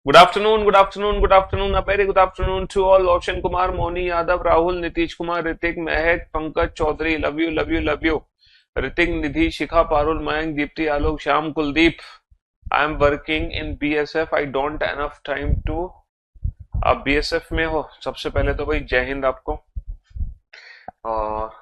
Good afternoon, good afternoon, good afternoon. A very good afternoon to all. Oshin Kumar, Moni Yadav, Rahul, Nitish Kumar, Ritik, Mehak, Pankaj Chaudhary. Love you, love you, love you. Ritik, Nidhi, Shikha, Parul, Mayank, Deepti, Alok, Sham, Kuldeep. I am working in BSF. I don't enough time to. आप BSF में हो? सबसे पहले तो भाई जय हिंद आपको। और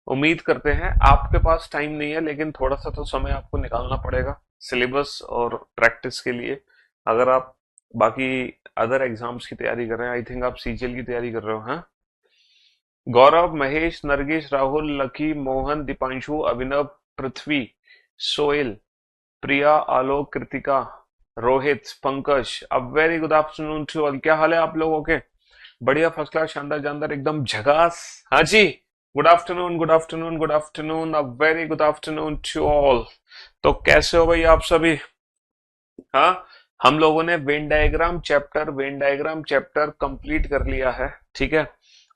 उम्मीद करते हैं आपके पास टाइम नहीं है, लेकिन थोड़ा सा तो समय आपको निकालना पड़ेगा सिलेबस और प्रैक्टिस के लिए। अगर आप बाकी अदर एग्जाम्स की तैयारी कर रहे हैं, आई थिंक आप सीजीएल की तैयारी कर रहे हो, हाँ? गौरव, महेश, नरगिस, राहुल, लकी, मोहन, दीपांशु, अभिनव, पृथ्वी, सोहेल, प्रिया, आलोक, कृतिका, रोहित, पंकज। अब very good afternoon to all. क्या हाल है आप लोगों के? बढ़िया, फर्स्ट क्लास, शानदार, जानदार, एकदम झकास। हाँ जी। Good afternoon, good afternoon, good afternoon, a very good afternoon to all. तो कैसे हो भाई आप सभी? हाँ, हम लोगों ने वेन डायग्राम चैप्टर कंप्लीट कर लिया है। ठीक है।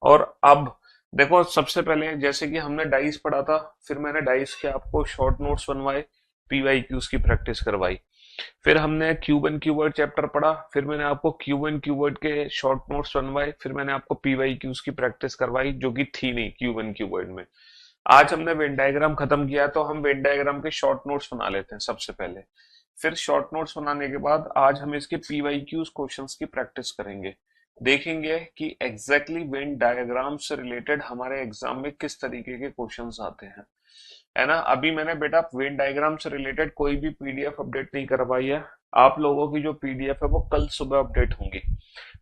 और अब देखो, सबसे पहले जैसे कि हमने डाइस पढ़ा था, फिर मैंने डाइस के आपको शॉर्ट नोट्स बनवाए, पीवाईक्यूज की प्रैक्टिस करवाई। फिर हमने क्यूब एंड क्यूवर्ड चैप्टर पढ़ा, फिर मैंने आपको क्यूब एंड क्यूवर्ड के शॉर्ट नोट्स बनवाए, फिर मैंने आपको पीवाईक्यूज की प्रैक्टिस करवाई, जो कि थी नहीं क्यूब एंड क्यूवर्ड में। आज हमने वेन डायग्राम खत्म किया, तो हम वेन डायग्राम के शॉर्ट नोट्स बना लेते हैं सबसे पहले। फिर शॉर्ट नोट्स बनाने के बाद आज हम इसके पीवाईक्यूज क्वेश्चंस की प्रैक्टिस करेंगे। देखेंगे कि एग्जैक्टली वेन डायग्राम से रिलेटेड हमारे एग्जाम में किस तरीके के क्वेश्चंस आते हैं, है ना। अभी मैंने बेटा वेन डायग्राम से रिलेटेड कोई भी पीडीएफ अपडेट नहीं करवाई है। आप लोगों की जो पीडीएफ है वो कल सुबह अपडेट होंगी।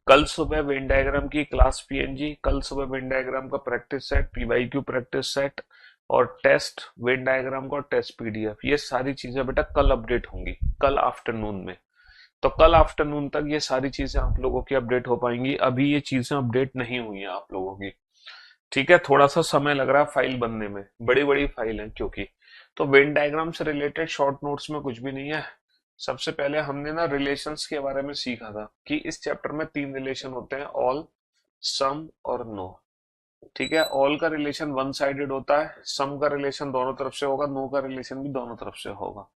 कल सुबह वेन डायग्राम की क्लास पीएनजी, कल सुबह वेन डायग्राम का practice set, PYQ practice set और टेस्ट वेन डायग्राम का टेस्ट पीडीएफ, ये सारी चीजें बेटा कल अपडेट होंगी, कल आफ्टरनून में। तो कल आफ्टरनून तक ये सारी चीजें आप लोगों की अपडेट हो पाएंगी। अभी ये चीजें अपडेट नहीं हुई हैं आप लोगों की। ठीक है, थोड़ा सा समय लग रहा है फाइल बनने में, बड़ी बड़ी फाइल है क्योंकि। तो वेन डायग्राम से रिलेटेड शॉर्ट नोट्स में कुछ भी नहीं है। सबसे पहले हमने ना रिलेशंस के बारे में सीखा था कि इस चैप्टर में तीन रिलेशन होते हैं, ऑल, सम और नो। ठीक है, ऑल का रिलेशन वन साइडेड होता है, सम का रिलेशन दोनों तरफ से होगा, नो का रिलेशन भी दोनों तरफ से होगा।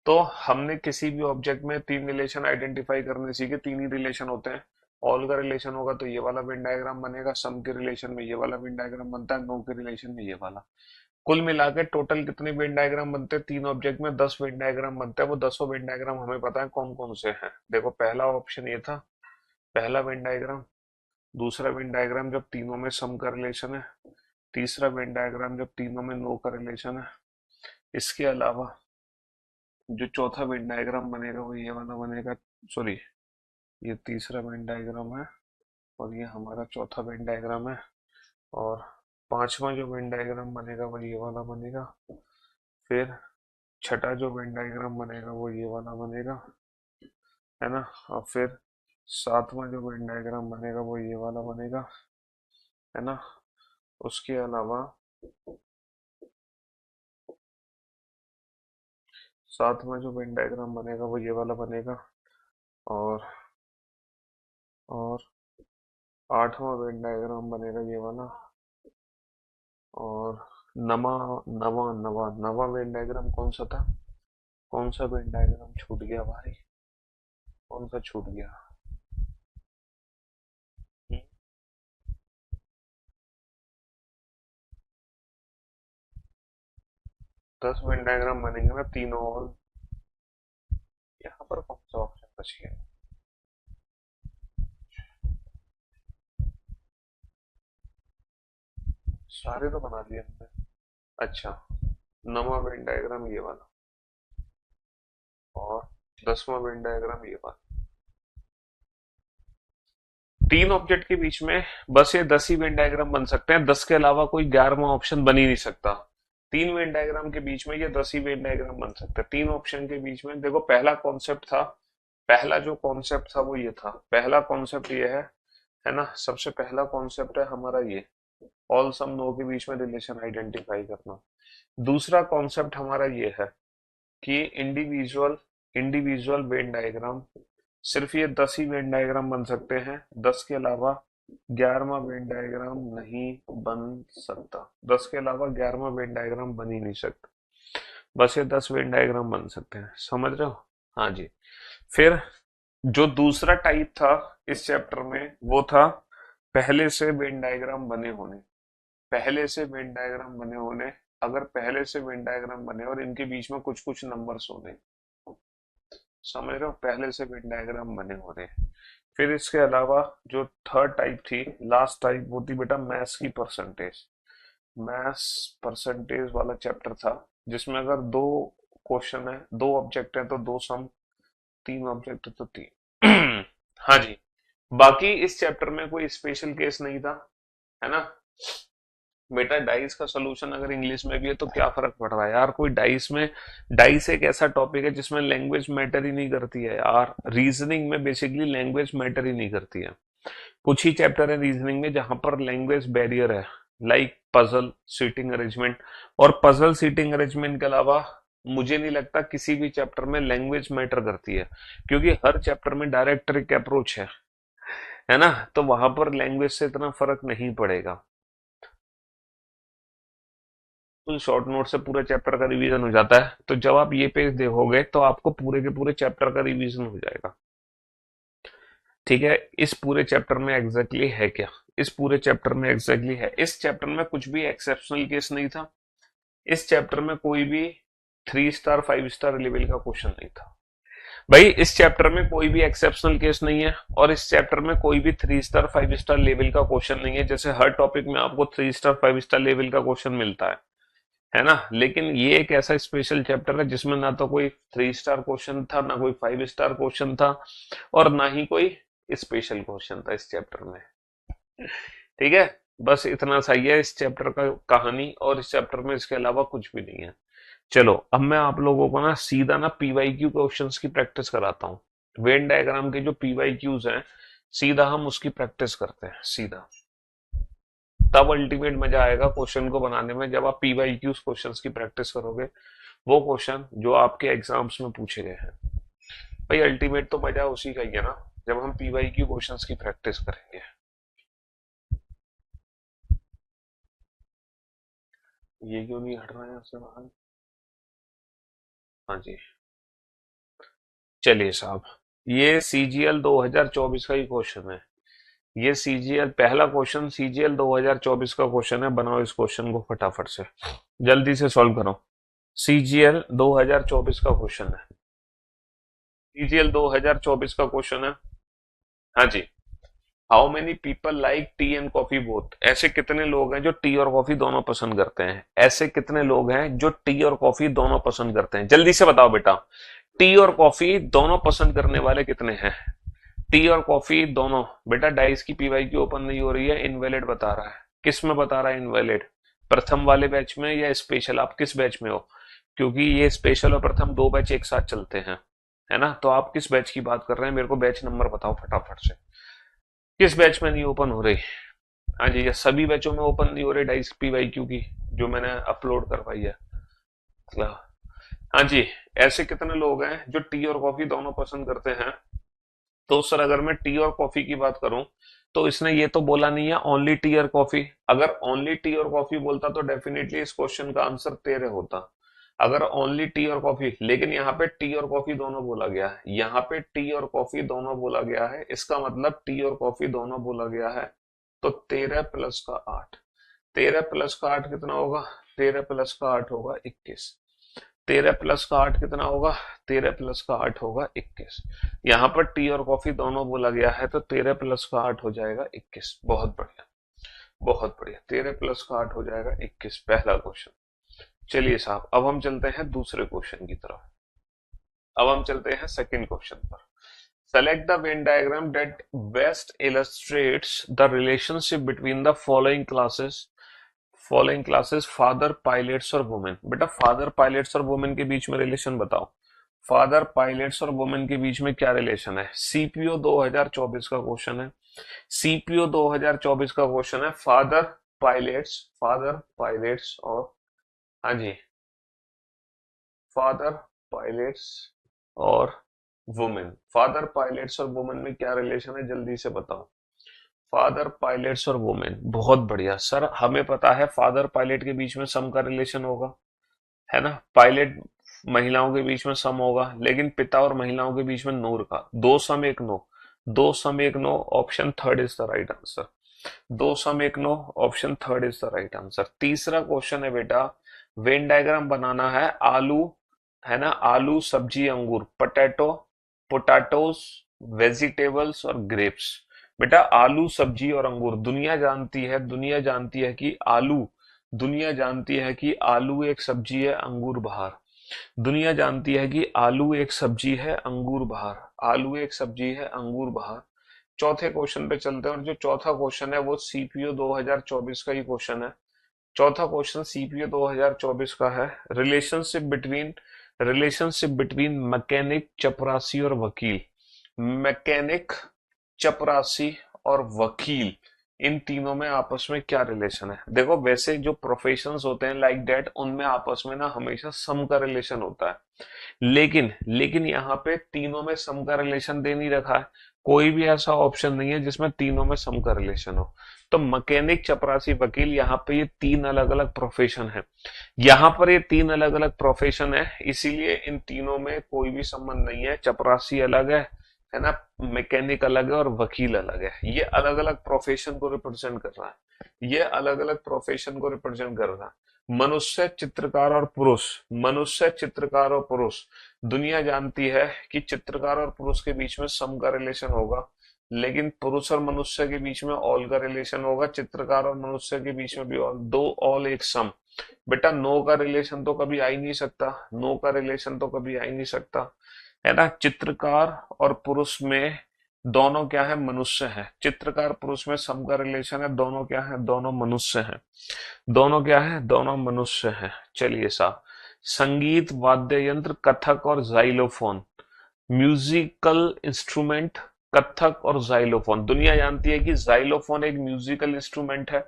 तो हमने किसी भी ऑब्जेक्ट में तीन रिलेशन आइडेंटिफाई करने सीखे। तीन ही रिलेशन होते हैं। ऑल का रिलेशन होगा तो ये वाला वेन डायग्राम बनेगा, सम के रिलेशन में ये वाला वेन डायग्राम बनता है, नो के रिलेशन में ये वाला। कुल मिला के टोटल कितने वेन डायग्राम बनते हैं तीन ऑब्जेक्ट में? 10 वेन डायग्राम बनते हैं। वो 10 वेन डायग्राम हमें पता है कौन कौन से हैं। देखो, पहला ऑप्शन ये था, पहला वेन डायग्राम। दूसरा वेन डायग्राम जब तीनों में सम का रिलेशन है। तीसरा वेन डायग्राम जब तीनों में नो का रिलेशन है। इसके अलावा जो चौथा वेन डायग्राम बनेगा वो ये वाला बनेगा। सॉरी, ये तीसरा वेन डायग्राम है और ये हमारा चौथा वेन डायग्राम है। और पांचवा जो वेन डायग्राम बनेगा वो ये वाला बनेगा। फिर छठा जो वेन डायग्राम बनेगा वो ये वाला बनेगा, है ना। और फिर सातवां जो वेन डायग्राम बनेगा वो ये वाला बनेगा, है ना। उसके अलावा सातवां जो वेन डायग्राम बनेगा वो ये वाला बनेगा। और और आठवां वेन डायग्राम बनेगा ये वाला। और नमा नवा नवा नवा वेन डायग्राम कौन सा था? कौन सा वेन डायग्राम छूट गया भाई? कौन सा छूट गया? हम्म, 10 वेन डायग्राम बनेंगे ना तीनों, और यहाँ पर कौन सा ऑप्शन बच गया? सारे तो बना दिए हमने। अच्छा, नवा वेन डायग्राम ये वाला, और 10वां वेन डायग्राम ये वाला। तीन ऑब्जेक्ट के बीच में बस ये 10 ही वेन डायग्राम बन सकते हैं। 10 के अलावा कोई 11वां ऑप्शन बन ही नहीं सकता। तीन वेन डायग्राम के बीच में ये 10 ही वेन डायग्राम बन सकते हैं। तीन ऑप्शन के बीच में देखो, पहला कॉन्सेप्ट था, पहला जो कॉन्सेप्ट था वो ये था। पहला कॉन्सेप्ट ये है ना। सबसे पहला कॉन्सेप्ट है हमारा ये, ऑल सम नो के बीच में रिलेशन आइडेंटिफाई करना। दूसरा कॉन्सेप्ट हमारा ये है कि इंडिविजुअल इंडिविजुअल वेन डायग्राम, सिर्फ ये 10 ही वेन डायग्राम बन सकते हैं। 10 के अलावा 11वां वेन डायग्राम नहीं बन सकता। 10 के अलावा 11वां वेन डायग्राम बन ही नहीं सकता। बस ये 10 वेन डायग्राम बन सकते हैं, समझ रहे हो? हाँ जी। फिर जो दूसरा टाइप था इस चैप्टर में वो था पहले से वेन डायग्राम बने होने। पहले से वेन डायग्राम बने होने, अगर पहले से वेन डायग्राम बने और इनके बीच में कुछ कुछ नंबर्स होने, समझ रहे हो, पहले से वेन डायग्राम बने होने। फिर इसके अलावा जो थर्ड टाइप थी, लास्ट टाइप, वो थी बेटा मैथ्स की परसेंटेज। मैथ्स परसेंटेज वाला चैप्टर था, जिसमें अगर दो क्वेश्चन है, दो ऑब्जेक्ट है तो दो सम, तीन ऑब्जेक्ट है तो तीन। हाँ जी। बाकी इस चैप्टर में कोई स्पेशल केस नहीं था, है ना। बेटा डाइस का सॉल्यूशन अगर इंग्लिश में भी है तो क्या फर्क पड़ रहा है यार, कोई डाइस में, डाइस एक ऐसा टॉपिक है जिसमें लैंग्वेज मैटर ही नहीं करती है यार। रीजनिंग में बेसिकली लैंग्वेज मैटर ही नहीं करती है। कुछ ही चैप्टर है रीजनिंग में जहां पर लैंग्वेज बैरियर है, लाइक पजल सीटिंग अरेंजमेंट। और पजल सीटिंग अरेंजमेंट के अलावा मुझे नहीं लगता किसी भी चैप्टर में लैंग्वेज मैटर करती है, क्योंकि हर चैप्टर में डायरेक्ट ट्रिक अप्रोच है ना। तो वहां पर लैंग्वेज से इतना फर्क नहीं पड़ेगा। तो शॉर्ट नोट से पूरे चैप्टर का रिवीजन हो जाता है, तो जब आप ये पेज देखोगे तो आपको पूरे के पूरे चैप्टर का रिवीजन हो जाएगा। ठीक है, इस पूरे चैप्टर में एग्जैक्टली है क्या, इस पूरे चैप्टर में एग्जैक्टली है, इस चैप्टर में कुछ भी एक्सेप्शनल केस नहीं था। इस चैप्टर में कोई भी 3 स्टार 5 स्टार लेवल का क्वेश्चन नहीं था भाई। इस चैप्टर में कोई भी एक्सेप्शनल केस नहीं है, और इस चैप्टर में कोई भी 3 स्टार 5 स्टार लेवल का क्वेश्चन नहीं है। जैसे हर टॉपिक में आपको 3 स्टार 5 स्टार लेवल का क्वेश्चन मिलता है ना। लेकिन ये एक ऐसा स्पेशल चैप्टर है जिसमें ना तो कोई 3 स्टार क्वेश्चन था, ना कोई 5 स्टार क्वेश्चन था, और ना ही कोई स्पेशल क्वेश्चन था इस चैप्टर में। ठीक है, बस इतना सही है इस चैप्टर का कहानी, और इस चैप्टर में इसके अलावा कुछ भी नहीं है। चलो अब मैं आप लोगों को ना सीधा ना पीवाईक्यू क्वेश्चंस की प्रैक्टिस कराता हूँ। वेन डायग्राम के जो पीवाईक्यूज हैं, सीधा हम उसकी प्रैक्टिस करते हैं सीधा। तब अल्टीमेट मजा आएगा क्वेश्चन को बनाने में, जब आप पीवाईक्यूज क्वेश्चंस की प्रैक्टिस करोगे, वो क्वेश्चन जो आपके एग्जाम्स में पूछे गए हैं। भाई अल्टीमेट तो मजा उसी का ही है ना, जब हम पीवाईक्यू क्वेश्चंस की प्रैक्टिस करेंगे। ये क्यों नहीं हट रहा है यहाँ से बाहर। हाँ जी, चलिए साहब, ये सीजीएल 2024 का ही क्वेश्चन है। ये सीजीएल पहला क्वेश्चन सीजीएल 2024 का क्वेश्चन है। बनाओ इस क्वेश्चन को फटाफट से, जल्दी से सॉल्व करो। सीजीएल 2024 का क्वेश्चन है। सीजीएल 2024 का क्वेश्चन है। हाँ जी। How many people like tea and coffee both. ऐसे कितने लोग हैं जो टी और कॉफी दोनों पसंद करते हैं। ऐसे कितने लोग हैं जो टी और कॉफी दोनों पसंद करते हैं, जल्दी से बताओ बेटा। टी और कॉफी दोनों पसंद करने वाले कितने हैं। टी और कॉफी दोनों। बेटा डाइस की पीवाई की ओपन नहीं हो रही है, इनवैलिड बता रहा है। किस में बता रहा है इनवैलिड, प्रथम वाले बैच में या स्पेशल, आप किस बैच में हो। क्योंकि ये स्पेशल और प्रथम दो बैच एक साथ चलते हैं, है ना। तो आप किस बैच की बात कर रहे हैं, मेरे को बैच नंबर बताओ फटाफट से। किस बैच में नहीं ओपन हो रही। हाँ जी, ये सभी बैचों में ओपन नहीं हो रही डाइस पीवाईक्यू की जो मैंने अपलोड करवाई है। हाँ जी। ऐसे कितने लोग हैं जो टी और कॉफी दोनों पसंद करते हैं। तो सर अगर मैं टी और कॉफी की बात करूं, तो इसने ये तो बोला नहीं है ओनली टी और कॉफी। अगर ओनली टी और कॉफी बोलता तो डेफिनेटली इस क्वेश्चन का आंसर तेरे होता। अगर ओनली टी और कॉफी, लेकिन यहाँ पे टी और कॉफी दोनों बोला गया है, यहाँ पे टी और कॉफी दोनों बोला गया है, इसका मतलब टी और कॉफी दोनों बोला गया है। तो 13 + 8, 13 + 8 कितना होगा, 13 + 8 होगा 21। 13 + 8 कितना होगा, 13 + 8 होगा 21। यहाँ पर टी और कॉफी दोनों बोला गया है, तो 13 + 8 हो जाएगा 21। बहुत बढ़िया, बहुत बढ़िया, 13 + 8 हो जाएगा 21, पहला क्वेश्चन। चलिए साहब अब हम चलते हैं दूसरे क्वेश्चन की तरफ। अब हम चलते हैं सेकंड क्वेश्चन पर। Select the Venn diagram that best illustrates the relationship between the following classes. Following classes father pilots और वुमेन। बेटा फादर पायलट्स और वुमेन के बीच में रिलेशन बताओ। फादर पायलट्स और वुमेन के बीच में क्या रिलेशन है। सीपीओ 2024 का क्वेश्चन है। सीपीओ 2024 का क्वेश्चन है। फादर पायलट्स और, हाँ जी, फादर पायलट्स और वुमेन। फादर पायलट्स और वुमेन में क्या रिलेशन है, जल्दी से बताओ। फादर पायलट्स और वुमेन, बहुत बढ़िया सर, हमें पता है फादर पायलट के बीच में सम का रिलेशन होगा, है ना। पायलट, महिलाओं के बीच में सम होगा, लेकिन पिता और महिलाओं के बीच में नो रखा, दो सम एक नो, दो सम एक no, option third is the right answer. दो सम एक no, option third is the right answer. तीसरा क्वेश्चन है बेटा, वेन डायग्राम बनाना है, आलू है ना, आलू सब्जी अंगूर, पोटैटो, पोटैटोस, वेजिटेबल्स और ग्रेप्स। बेटा आलू सब्जी और अंगूर, दुनिया जानती है, दुनिया जानती है कि आलू, दुनिया जानती है कि आलू एक सब्जी है, अंगूर बाहर। दुनिया जानती है कि आलू एक सब्जी है, अंगूर बाहर, आलू एक सब्जी है, अंगूर बाहर। चौथे क्वेश्चन पे चलते हैं, और जो चौथा क्वेश्चन है वो सीपीओ 2024 का ही क्वेश्चन है। चौथा क्वेश्चन सीपीओ 2024 का है, रिलेशनशिप बिटवीन मैकेनिक, चपरासी और वकील। मैकेनिक, चपरासी और वकील, इन तीनों में आपस में क्या रिलेशन है? देखो वैसे जो प्रोफेशंस होते हैं लाइक दैट, उनमें आपस में ना हमेशा सम का रिलेशन होता है, लेकिन लेकिन यहाँ पे तीनों में सम का रिलेशन दे नहीं रखा है। कोई भी ऐसा ऑप्शन नहीं है जिसमें तीनों में सम का रिलेशन हो। तो मैकेनिक, चपरासी, वकील, यहाँ पे ये तीन अलग अलग प्रोफेशन है। यहाँ पर ये तीन अलग अलग प्रोफेशन है, इसीलिए इन तीनों में कोई भी संबंध नहीं है। चपरासी अलग है ना, मैकेनिक अलग है और वकील अलग है। ये अलग अलग प्रोफेशन को रिप्रेजेंट कर रहा है, ये अलग अलग प्रोफेशन को रिप्रेजेंट कर रहा है। मनुष्य, चित्रकार और पुरुष, मनुष्य, चित्रकार और पुरुष, दुनिया जानती है कि चित्रकार और पुरुष के बीच में सम का रिलेशन होगा, लेकिन पुरुष और मनुष्य के बीच में ऑल का रिलेशन होगा, चित्रकार और मनुष्य के बीच में भी ऑल, दो ऑल एक सम। बेटा नो का रिलेशन तो कभी आ ही नहीं सकता, नो का रिलेशन तो कभी आ ही नहीं सकता, है ना। चित्रकार और पुरुष में दोनों क्या है? मनुष्य है। चित्रकार पुरुष में सम का रिलेशन है, दोनों क्या है? दोनों मनुष्य हैं। दोनों क्या है? दोनों मनुष्य हैं। चलिए साहब, संगीत, वाद्य यंत्र, कथक और जाइलोफोन, म्यूजिकल इंस्ट्रूमेंट, कथक और जाइलोफोन। दुनिया जानती है कि जाइलोफोन एक म्यूजिकल इंस्ट्रूमेंट है,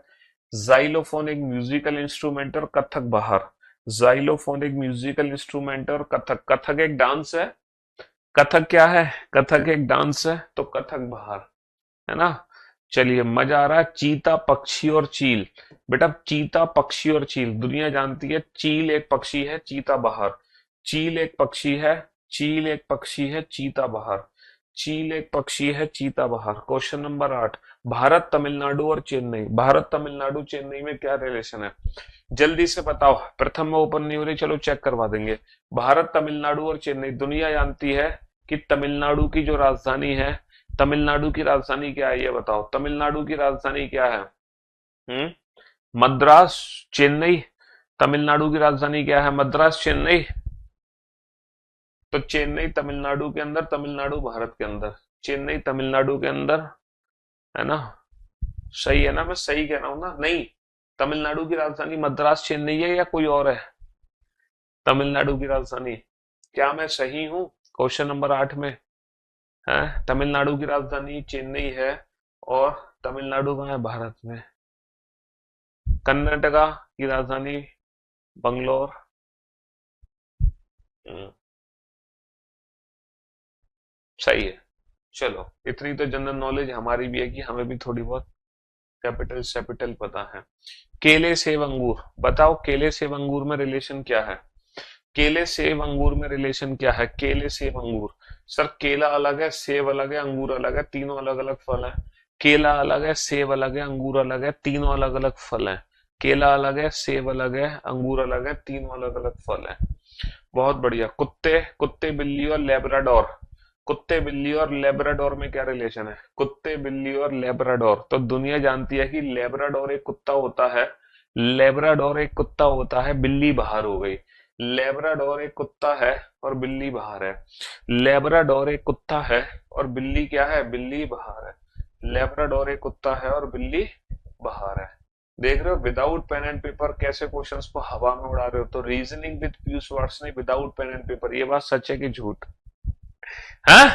जाइलोफोन एक म्यूजिकल इंस्ट्रूमेंट और कथक बाहर। जाइलोफोन एक म्यूजिकल इंस्ट्रूमेंट और कथक, कथक एक डांस है, कथक क्या है? कथक एक डांस है, तो कथक बाहर, है ना। चलिए मजा आ रहा है। चीता, पक्षी और चील, बेटा चीता, पक्षी और चील, दुनिया जानती है चील एक पक्षी है, चीता बाहर। चील एक पक्षी है, चील एक पक्षी है, चीता बाहर। चील एक पक्षी है, चीता बाहर। क्वेश्चन नंबर 8, भारत, तमिलनाडु और चेन्नई, भारत, तमिलनाडु, चेन्नई में क्या रिलेशन है? जल्दी से बताओ, प्रथम में ओपन नहीं हो रही, चलो चेक करवा देंगे। भारत, तमिलनाडु और चेन्नई, दुनिया जानती है कि तमिलनाडु की जो राजधानी है, तमिलनाडु की राजधानी क्या है? ये बताओ, तमिलनाडु की राजधानी क्या है? मद्रास, चेन्नई। तमिलनाडु की राजधानी क्या है? मद्रास, चेन्नई। तो चेन्नई तमिलनाडु के अंदर, तमिलनाडु भारत के अंदर, चेन्नई तमिलनाडु के अंदर, है ना। सही है ना? मैं सही कह रहा हूं ना? नहीं, तमिलनाडु की राजधानी मद्रास, चेन्नई है या कोई और है? तमिलनाडु की राजधानी, क्या मैं सही हूं? क्वेश्चन नंबर 8 में है तमिलनाडु की राजधानी चेन्नई है, और तमिलनाडु कहाँ है? भारत में। कर्नाटका की राजधानी बंगलोर। हम्म, सही है। चलो इतनी तो जनरल नॉलेज हमारी भी है कि हमें भी थोड़ी बहुत कैपिटल कैपिटल पता है। केले, सेब, अंगूर, बताओ केले सेब अंगूर में रिलेशन क्या है? केले सेब अंगूर में रिलेशन क्या है? केले सेब अंगूर, सर केला अलग है, सेब अलग है, अंगूर अलग है, तीनों अलग अलग फल है। केला अलग है, सेब अलग है, अंगूर अलग है, तीनों अलग अलग फल है। केला अलग है, सेब अलग है, अंगूर अलग है, तीनों अलग अलग फल है। बहुत बढ़िया। कुत्ते, कुत्ते बिल्ली और लेब्राडोर, कुत्ते बिल्ली और लेब्राडोर में क्या रिलेशन है? कुत्ते बिल्ली और लेब्राडोर, तो दुनिया जानती है कि लेब्राडोर एक कुत्ता होता है, लेब्राडोर एक कुत्ता होता है, बिल्ली बाहर हो गई। लेब्राडोर एक कुत्ता है और बिल्ली बाहर है। लेब्राडोर एक कुत्ता है और बिल्ली क्या है? बिल्ली बाहर है। लेब्राडोर एक कुत्ता है और बिल्ली बाहर है। देख रहे हो विदाउट पेन एंड पेपर कैसे क्वेश्चंस को हवा में उड़ा रहे हो। तो reasoning with Piyush Watson without pen and paper, ये बात सच है कि झूठ? हाँ,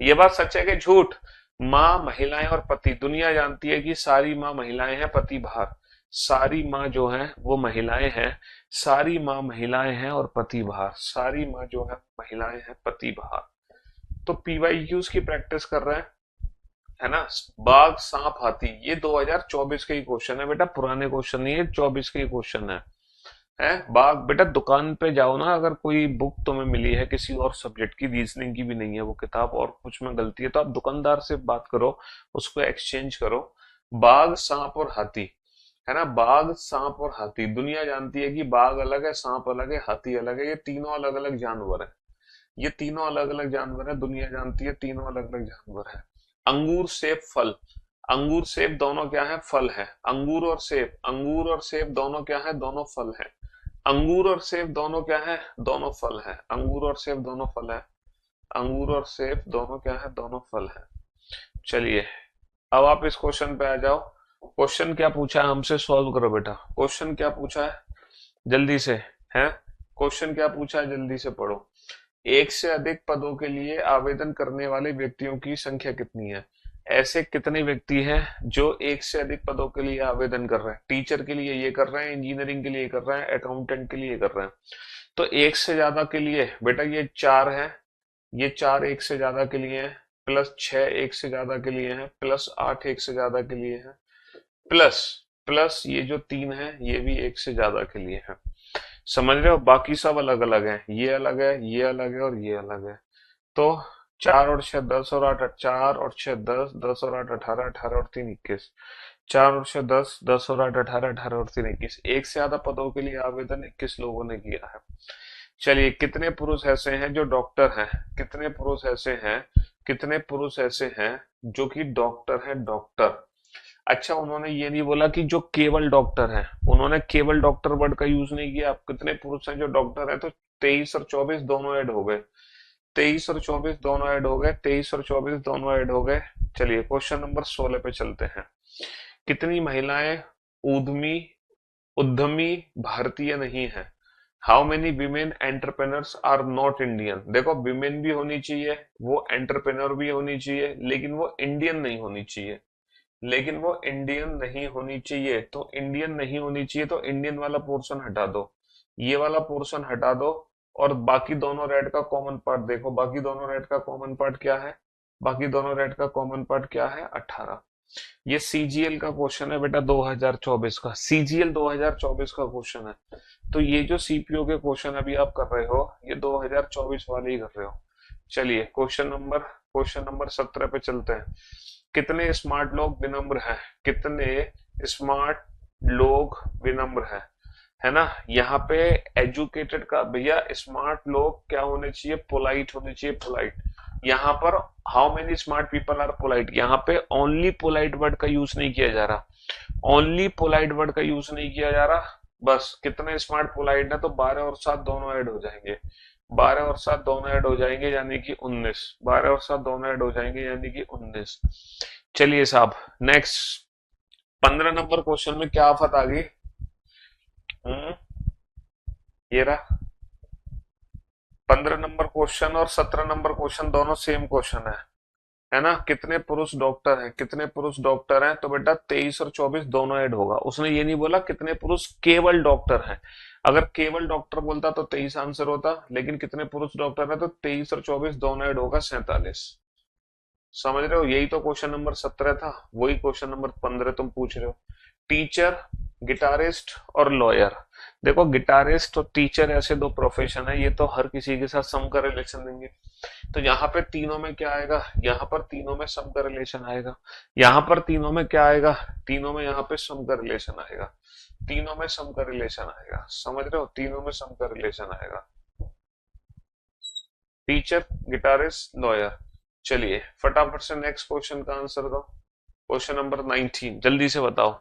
ये बात सच है कि झूठ? माँ, महिलाएं और पति, दुनिया जानती है कि सारी माँ महिलाएं हैं, पति बाहर। सारी माँ जो है वो महिलाएं हैं, सारी माँ महिलाएं हैं और पति बाहर। सारी माँ जो है महिलाएं हैं, पति बाहर। तो पीवाईक्यूज की प्रैक्टिस कर रहे हैं, है ना। बाघ, सांप, हाथी, ये 2024 के ही क्वेश्चन है बेटा, पुराने क्वेश्चन नहीं है, 24 के ही क्वेश्चन है है बाग। बेटा दुकान पे जाओ ना, अगर कोई बुक तुम्हें मिली है किसी और सब्जेक्ट की, रीजनिंग की भी नहीं है वो किताब और कुछ में गलती है, तो आप दुकानदार से बात करो, उसको एक्सचेंज करो। बाघ सांप और हाथी, है ना, बाघ सांप और हाथी, दुनिया जानती है कि बाघ अलग है, सांप अलग है, हाथी अलग है, ये तीनों अलग अलग जानवर है। ये तीनों अलग अलग जानवर है, दुनिया जानती है तीनों अलग अलग जानवर है। अंगूर सेब फल, अंगूर सेब दोनों क्या है, फल है। अंगूर और सेब, अंगूर और सेब दोनों क्या है, दोनों फल है। अंगूर और सेब दोनों क्या है, दोनों फल है। अंगूर और सेब दोनों फल है। अंगूर और सेब दोनों क्या है, दोनों फल है। चलिए, अब आप इस क्वेश्चन पे आ जाओ। क्वेश्चन क्या पूछा है हमसे, सॉल्व करो बेटा। क्वेश्चन क्या पूछा है, जल्दी से, है क्वेश्चन क्या पूछा है, जल्दी से पढ़ो। एक से अधिक पदों के लिए आवेदन करने वाले व्यक्तियों की संख्या कितनी है। ऐसे कितने व्यक्ति हैं जो एक से अधिक पदों के लिए आवेदन कर रहे हैं। टीचर के लिए ये कर रहे हैं, इंजीनियरिंग के लिए कर रहे हैं, अकाउंटेंट के लिए कर रहे हैं। तो एक से ज्यादा के लिए बेटा ये चार है, ये चार एक से ज्यादा के लिए है, प्लस छह एक से ज्यादा के लिए है, प्लस आठ एक से ज्यादा के लिए है, प्लस प्लस ये जो तीन है ये भी एक से ज्यादा के लिए है। समझ रहे हो, बाकी सब अलग अलग है, ये अलग है, ये अलग है और ये अलग है। तो चार और छह दस और आठ, चार और छह दस, दस और आठ अठारह, अठारह और तीन इक्कीस, चार और छह दस, दस और आठ अठारह, अठारह और तीन इक्कीस, एक से ज्यादा पदों के लिए आवेदन 21 लोगों ने किया है। चलिए, कितने पुरुष ऐसे हैं जो डॉक्टर हैं, कितने पुरुष ऐसे हैं, कितने पुरुष ऐसे हैं जो कि डॉक्टर हैं, डॉक्टर। अच्छा, उन्होंने ये नहीं बोला कि जो केवल डॉक्टर हैं, उन्होंने केवल डॉक्टर वर्ड का यूज नहीं किया। आप कितने पुरुष हैं जो डॉक्टर हैं, तो 23 और 24 दोनों ऐड हो गए। 23 और 24 दोनों ऐड हो गए, 23 और 24 दोनों ऐड हो गए। चलिए क्वेश्चन नंबर 16 पे चलते हैं। कितनी महिलाएं उद्यमी उद्यमी भारतीय नहीं है। How many women entrepreneurs are not Indian. देखो, विमेन भी होनी चाहिए, वो एंटरप्रेनर भी होनी चाहिए, लेकिन वो इंडियन नहीं होनी चाहिए, लेकिन वो इंडियन नहीं होनी चाहिए। तो इंडियन नहीं होनी चाहिए, तो इंडियन वाला पोर्शन हटा दो, ये वाला पोर्शन हटा दो, और बाकी दोनों रेड का कॉमन पार्ट देखो। बाकी दोनों रेड का कॉमन पार्ट क्या है, बाकी दोनों रेड का कॉमन पार्ट क्या है, 18। ये सीजीएल का क्वेश्चन है बेटा 2024 का, सीजीएल 2024 का क्वेश्चन है। तो ये जो सीपीओ के क्वेश्चन अभी आप कर रहे हो, ये 2024 वाले ही कर रहे हो। चलिए क्वेश्चन नंबर 17 पे चलते हैं। कितने स्मार्ट लोग विनम्र हैं, कितने स्मार्ट लोग विनम्र हैं, है ना। यहाँ पे एजुकेटेड का भैया, स्मार्ट लोग क्या होने चाहिए, पोलाइट होने चाहिए, पोलाइट। यहाँ पर how many smart people are polite, यहाँ पे ओनली पोलाइट वर्ड का यूज नहीं किया जा रहा, ओनली पोलाइट वर्ड का यूज नहीं किया जा रहा। बस कितने स्मार्ट पोलाइट है, तो 12 और 7 दोनों ऐड हो जाएंगे, 12 और 7 दोनों ऐड हो जाएंगे यानी कि 19, 12 और 7 दोनों ऐड हो जाएंगे यानी कि 19। चलिए साहब, नेक्स्ट 15 नंबर क्वेश्चन में क्या आफत आ गई। हम्म, ये रहा 15 नंबर क्वेश्चन और 17 नंबर क्वेश्चन, दोनों सेम क्वेश्चन है ना। कितने पुरुष डॉक्टर हैं, कितने पुरुष डॉक्टर हैं, तो बेटा 23 और 24 दोनों ऐड होगा। उसने ये नहीं बोला कितने पुरुष केवल डॉक्टर हैं। अगर केवल डॉक्टर बोलता तो 23 आंसर होता, लेकिन कितने पुरुष डॉक्टर हैं तो 23 और 24 दोनों ऐड होगा, 47। समझ रहे हो, यही तो क्वेश्चन नंबर 17 था, वही क्वेश्चन नंबर 15 तुम पूछ रहे हो। टीचर, गिटारिस्ट और लॉयर। देखो, गिटारिस्ट और टीचर ऐसे दो प्रोफेशन है, ये तो हर किसी के साथ सम का रिलेशन देंगे। तो यहाँ पे तीनों में क्या आएगा, यहाँ पर तीनों में सम का रिलेशन आएगा। यहाँ पर तीनों में क्या आएगा, तीनों में यहाँ पे सम का रिलेशन आएगा, तीनों में सम का रिलेशन आएगा। समझ रहे हो, तीनों में सम का रिलेशन आएगा, टीचर, गिटारिस्ट, लॉयर। चलिए फटाफट से नेक्स्ट क्वेश्चन का आंसर दो। क्वेश्चन नंबर 19, जल्दी से बताओ।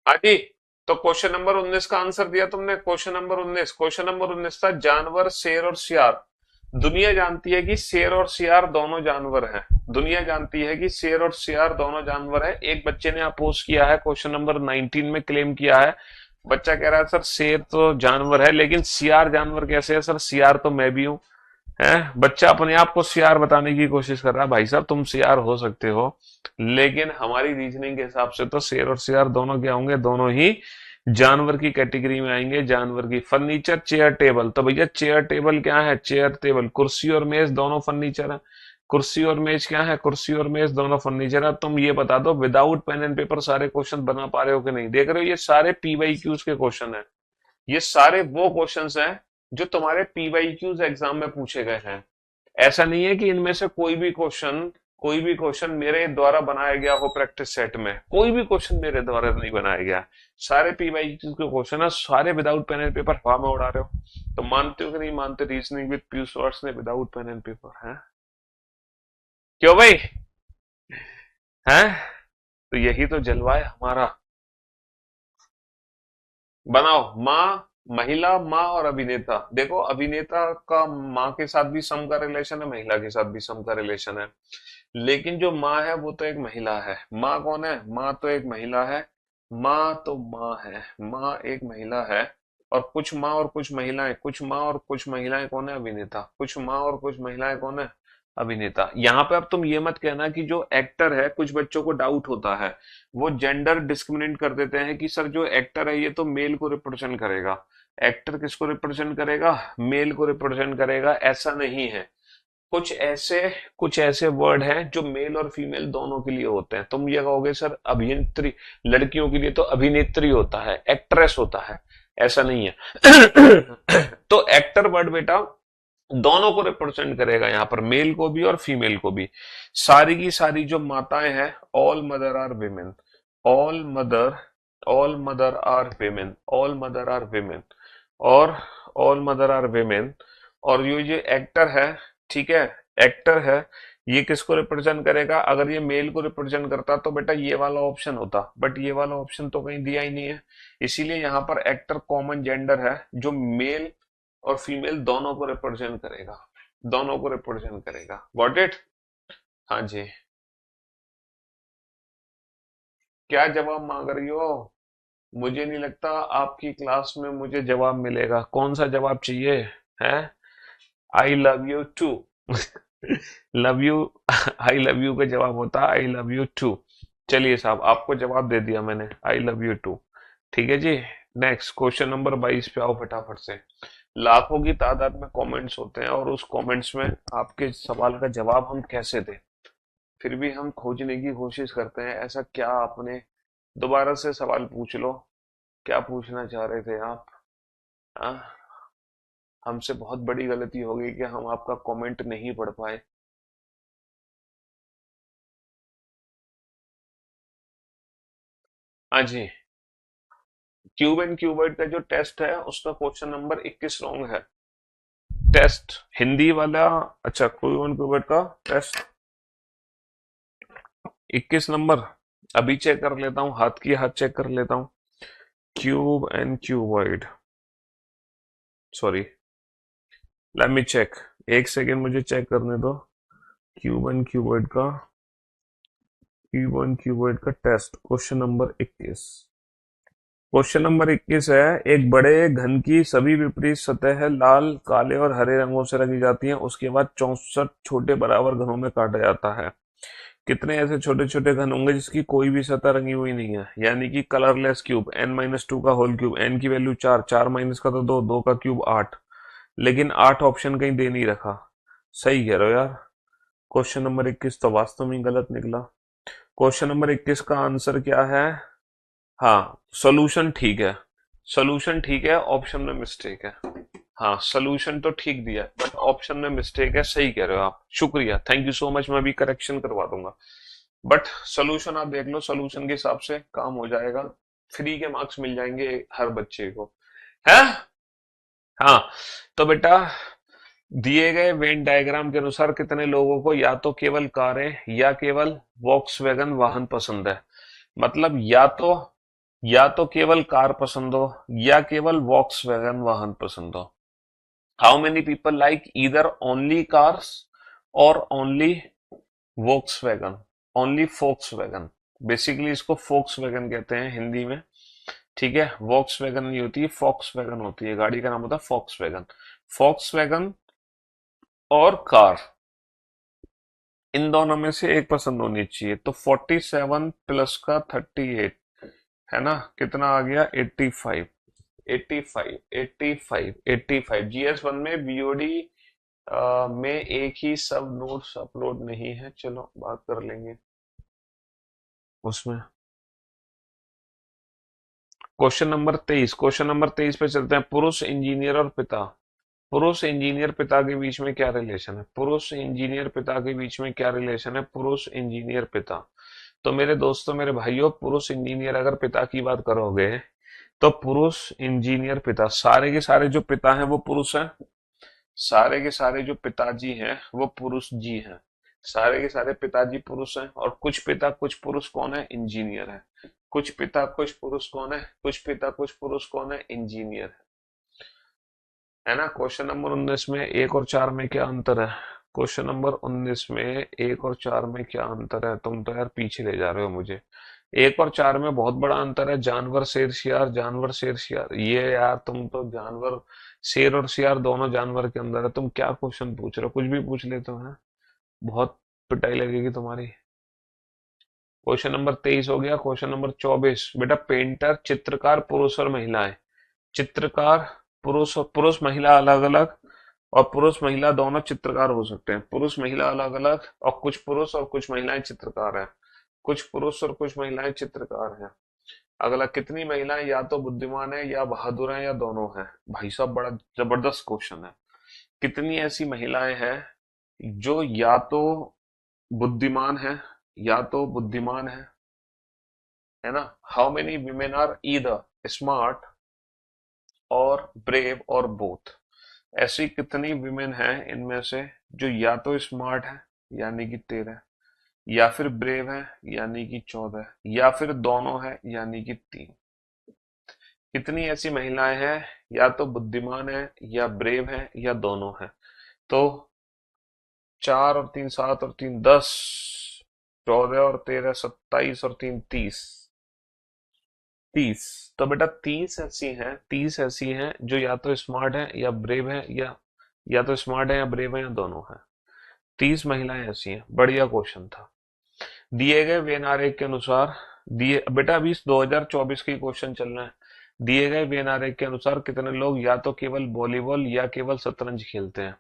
हाँ जी। तो क्वेश्चन नंबर 19 का आंसर दिया तुमने। क्वेश्चन नंबर 19 था जानवर शेर और सियार। दुनिया जानती है कि शेर और सियार दोनों जानवर हैं। दुनिया जानती है कि शेर और सियार दोनों जानवर हैं। एक बच्चे ने अपोज किया है, क्वेश्चन नंबर 19 में क्लेम किया है। बच्चा कह रहा है सर शेर तो जानवर है लेकिन सियार जानवर कैसे है सर, सियार तो मैं भी हूं। है बच्चा अपने आप को सियार बताने की कोशिश कर रहा है। भाई साहब तुम सियार हो सकते हो लेकिन हमारी रीजनिंग के हिसाब से तो शेर और सियार दोनों क्या होंगे, दोनों ही जानवर की कैटेगरी में आएंगे। जानवर की फर्नीचर चेयर टेबल, तो भैया चेयर टेबल क्या है, चेयर टेबल कुर्सी और मेज दोनों फर्नीचर है। कुर्सी और मेज क्या है, कुर्सी और मेज दोनों फर्नीचर है। तुम ये बता दो विदाउट पेन एंड पेपर सारे क्वेश्चन बना पा रहे हो कि नहीं। देख रहे हो ये सारे पीवाईक्यूज के क्वेश्चन है। ये सारे वो क्वेश्चंस हैं जो तुम्हारे पीवाईक्यूज एग्जाम में पूछे गए हैं। ऐसा नहीं है कि इनमें से कोई भी क्वेश्चन मेरे द्वारा बनाया गया हो प्रैक्टिस सेट में। कोई भी क्वेश्चन मेरे द्वारा नहीं बनाया गया। सारे पीवाईक्यूज के क्वेश्चन है, सारे विदाउट पेन एंड पेपर हवा में उड़ा रहे हो। तो मानते हो कि नहीं मानते, रीजनिंग विद पीयूष वर्ड्स ने विदाउट पेन एंड पेपर है। क्यों भाई है। तो यही तो जलवा है हमारा। बनाओ माँ, महिला, माँ और अभिनेता। देखो अभिनेता का माँ के साथ भी सम का रिलेशन है, महिला के साथ भी सम का रिलेशन है। लेकिन जो माँ है वो तो एक महिला है। माँ कौन है, माँ तो एक महिला है। माँ तो माँ है, माँ एक महिला है। और कुछ माँ और कुछ महिलाएं, कुछ माँ और कुछ महिलाएं कौन है, अभिनेता। कुछ माँ और कुछ महिलाएं कौन है, अभिनेता। यहाँ पे अब तुम ये मत कहना कि जो एक्टर है, कुछ बच्चों को डाउट होता है, वो जेंडर डिस्क्रिमिनेट कर देते हैं कि सर जो एक्टर है ये तो मेल को रिप्रेजेंट करेगा। एक्टर किसको रिप्रेजेंट करेगा, मेल को रिप्रेजेंट करेगा। ऐसा नहीं है। कुछ ऐसे कुछ ऐसे वर्ड हैं जो मेल और फीमेल दोनों के लिए होते हैं। तुम ये कहोगे सर अभिनेत्री, लड़कियों के लिए तो अभिनेत्री होता है, एक्ट्रेस होता है। ऐसा नहीं है। तो एक्टर वर्ड बेटा दोनों को रिप्रेजेंट करेगा, यहाँ पर मेल को भी और फीमेल को भी। सारी की सारी जो माताएं हैं, all mother are women. All mother all mother are women, all mother are women. और ऑल मदर आर विमेन। और ये एक्टर है, ठीक है, एक्टर है, ये किसको रिप्रेजेंट करेगा। अगर ये मेल को रिप्रेजेंट करता तो बेटा ये वाला ऑप्शन होता, बट ये वाला ऑप्शन तो कहीं दिया ही नहीं है। इसीलिए यहाँ पर एक्टर कॉमन जेंडर है जो मेल और फीमेल दोनों को रिप्रेजेंट करेगा। दोनों को रिप्रेजेंट करेगा। Got it. हाँ जी। क्या जवाब मांग रही हो। मुझे नहीं लगता आपकी क्लास में मुझे जवाब मिलेगा। कौन सा जवाब चाहिए है। I love you too. Love you. I love you का जवाब होता है आई लव यू टू। चलिए साहब आपको जवाब दे दिया मैंने, आई लव यू टू। ठीक है जी। नेक्स्ट क्वेश्चन नंबर 22 पे आओ फटाफट से। लाखों की तादाद में कमेंट्स होते हैं और उस कमेंट्स में आपके सवाल का जवाब हम कैसे दें, फिर भी हम खोजने की कोशिश करते हैं। ऐसा क्या आपने, दोबारा से सवाल पूछ लो। क्या पूछना चाह रहे थे आप। हाँ, हमसे बहुत बड़ी गलती हो गई कि हम आपका कमेंट नहीं पढ़ पाए। हाँ जी। क्यूब एंड क्यूबॉइड का जो टेस्ट है उसका क्वेश्चन नंबर 21 रॉन्ग है। टेस्ट हिंदी वाला। अच्छा क्यूब एंड क्यूबॉइड का टेस्ट 21 नंबर। अभी चेक कर लेता हूँ, हाथ की हाथ चेक कर लेता हूँ। Cube and cuboid, sorry, let me check. एक सेकेंड मुझे चेक करने दो। क्यूब एंड क्यूबॉइड का, क्यूब एंड क्यूबॉइड का test question number 21। Question number 21 है, एक बड़े घन की सभी विपरीत सतह लाल, काले और हरे रंगों से रंगी जाती हैं। उसके बाद 64 छोटे बराबर घनों में काटा जाता है। कितने ऐसे छोटे छोटे घन होंगे जिसकी कोई भी सतह रंगी हुई नहीं है, यानी कि कलरलेस क्यूब। n-2 का होल क्यूब, n की वैल्यू 4, 4 माइनस का तो 2, 2 का क्यूब 8। लेकिन 8 ऑप्शन कहीं दे नहीं रखा। सही कह रहे हो यार। क्वेश्चन नंबर 21 तो वास्तव में गलत निकला। क्वेश्चन नंबर 21 का आंसर क्या है। हाँ सोल्यूशन ठीक है, सोल्यूशन ठीक है, ऑप्शन में मिस्टेक है। हाँ सोल्यूशन तो ठीक दिया बट ऑप्शन में मिस्टेक है। सही कह रहे हो आप, शुक्रिया, थैंक यू सो मच। मैं भी करेक्शन करवा दूंगा। बट सोल्यूशन आप देख लो, सोल्यूशन के हिसाब से काम हो जाएगा। फ्री के मार्क्स मिल जाएंगे हर बच्चे को, है। हाँ तो बेटा दिए गए वेन डायग्राम के अनुसार कितने लोगों को या तो केवल कारें या केवल वॉक्सवैगन वाहन पसंद है। मतलब या तो या तो केवल कार पसंद हो या केवल वॉक्सवैगन वाहन पसंद हो। How many people like either only cars or only Volkswagen, only Volkswagen. Basically इसको फोक्सवैगन कहते हैं हिंदी में, ठीक है। वॉक्सवैगन नहीं होती है, फॉक्सवैगन होती है, गाड़ी का नाम होता है फॉक्सवैगन। फॉक्सवैगन और कार, इन दोनों में से एक पसंद होनी चाहिए। तो 47 प्लस का 38 है ना, कितना आ गया 85। 85 85 85 GS1 में बीओडी में एक ही सब नोट्स अपलोड नहीं है, चलो बात कर लेंगे उसमें। क्वेश्चन नंबर 23 पे चलते हैं। पुरुष इंजीनियर और पिता, पुरुष इंजीनियर पिता के बीच में क्या रिलेशन है? पुरुष इंजीनियर पिता के बीच में क्या रिलेशन है? पुरुष इंजीनियर पिता। तो मेरे दोस्तों, मेरे भाइयों, पुरुष इंजीनियर अगर पिता की बात करोगे तो पुरुष इंजीनियर पिता, सारे के सारे जो पिता हैं वो पुरुष हैं, सारे के सारे जो पिताजी हैं वो पुरुष जी हैं, सारे के सारे पिताजी पुरुष हैं। और कुछ पिता कुछ पुरुष कौन है? इंजीनियर है। कुछ पिता कुछ पुरुष कौन है? कुछ पिता कुछ पुरुष कौन है? इंजीनियर है ना। क्वेश्चन नंबर 19 में एक और चार में क्या अंतर है? क्वेश्चन नंबर 19 में एक और चार में क्या अंतर है? तुम तो यार पीछे ले जा रहे हो मुझे। एक और चार में बहुत बड़ा अंतर है, जानवर शेर शियार, जानवर शेर शियार। ये यार तुम तो जानवर, शेर और शियार दोनों जानवर के अंदर है। तुम क्या क्वेश्चन पूछ रहे हो? कुछ भी पूछ लेते हो है, बहुत पिटाई लगेगी तुम्हारी। क्वेश्चन नंबर 23 हो गया। क्वेश्चन नंबर 24 बेटा, पेंटर चित्रकार पुरुष और महिला है। चित्रकार पुरुष, और पुरुष महिला अलग अलग, और पुरुष महिला दोनों चित्रकार हो सकते हैं। पुरुष महिला अलग अलग, और कुछ पुरुष और कुछ महिलाएं चित्रकार हैं। कुछ पुरुष और कुछ महिलाएं चित्रकार हैं। अगला, कितनी महिलाएं या तो बुद्धिमान है या बहादुर है या दोनों हैं? भाई साहब बड़ा जबरदस्त क्वेश्चन है। कितनी ऐसी महिलाएं हैं जो या तो बुद्धिमान है या तो बुद्धिमान है ना। How many women are either smart और ब्रेव और बोथ? ऐसी कितनी विमेन हैं इनमें से जो या तो स्मार्ट है यानी कि 13, या फिर ब्रेव है यानी कि 14, या फिर दोनों है यानी कि 3? कितनी ऐसी महिलाएं हैं या तो बुद्धिमान है या ब्रेव है या दोनों है? तो 4 और 3 7 और 3 10, 14 और 13 27 और 3 30, 30। तो बेटा 30 ऐसी हैं, 30 ऐसी हैं जो या तो स्मार्ट है या ब्रेव है, या तो स्मार्ट है या ब्रेव है या दोनों है। 30 महिलाएं ऐसी हैं। बढ़िया क्वेश्चन था। दिए गए वेन आरेख के अनुसार, दिए बेटा अभी 2024 की क्वेश्चन चल रहा है। दिए गए वेन आरेख के अनुसार कितने लोग या तो केवल वॉलीबॉल या केवल शतरंज खेलते हैं?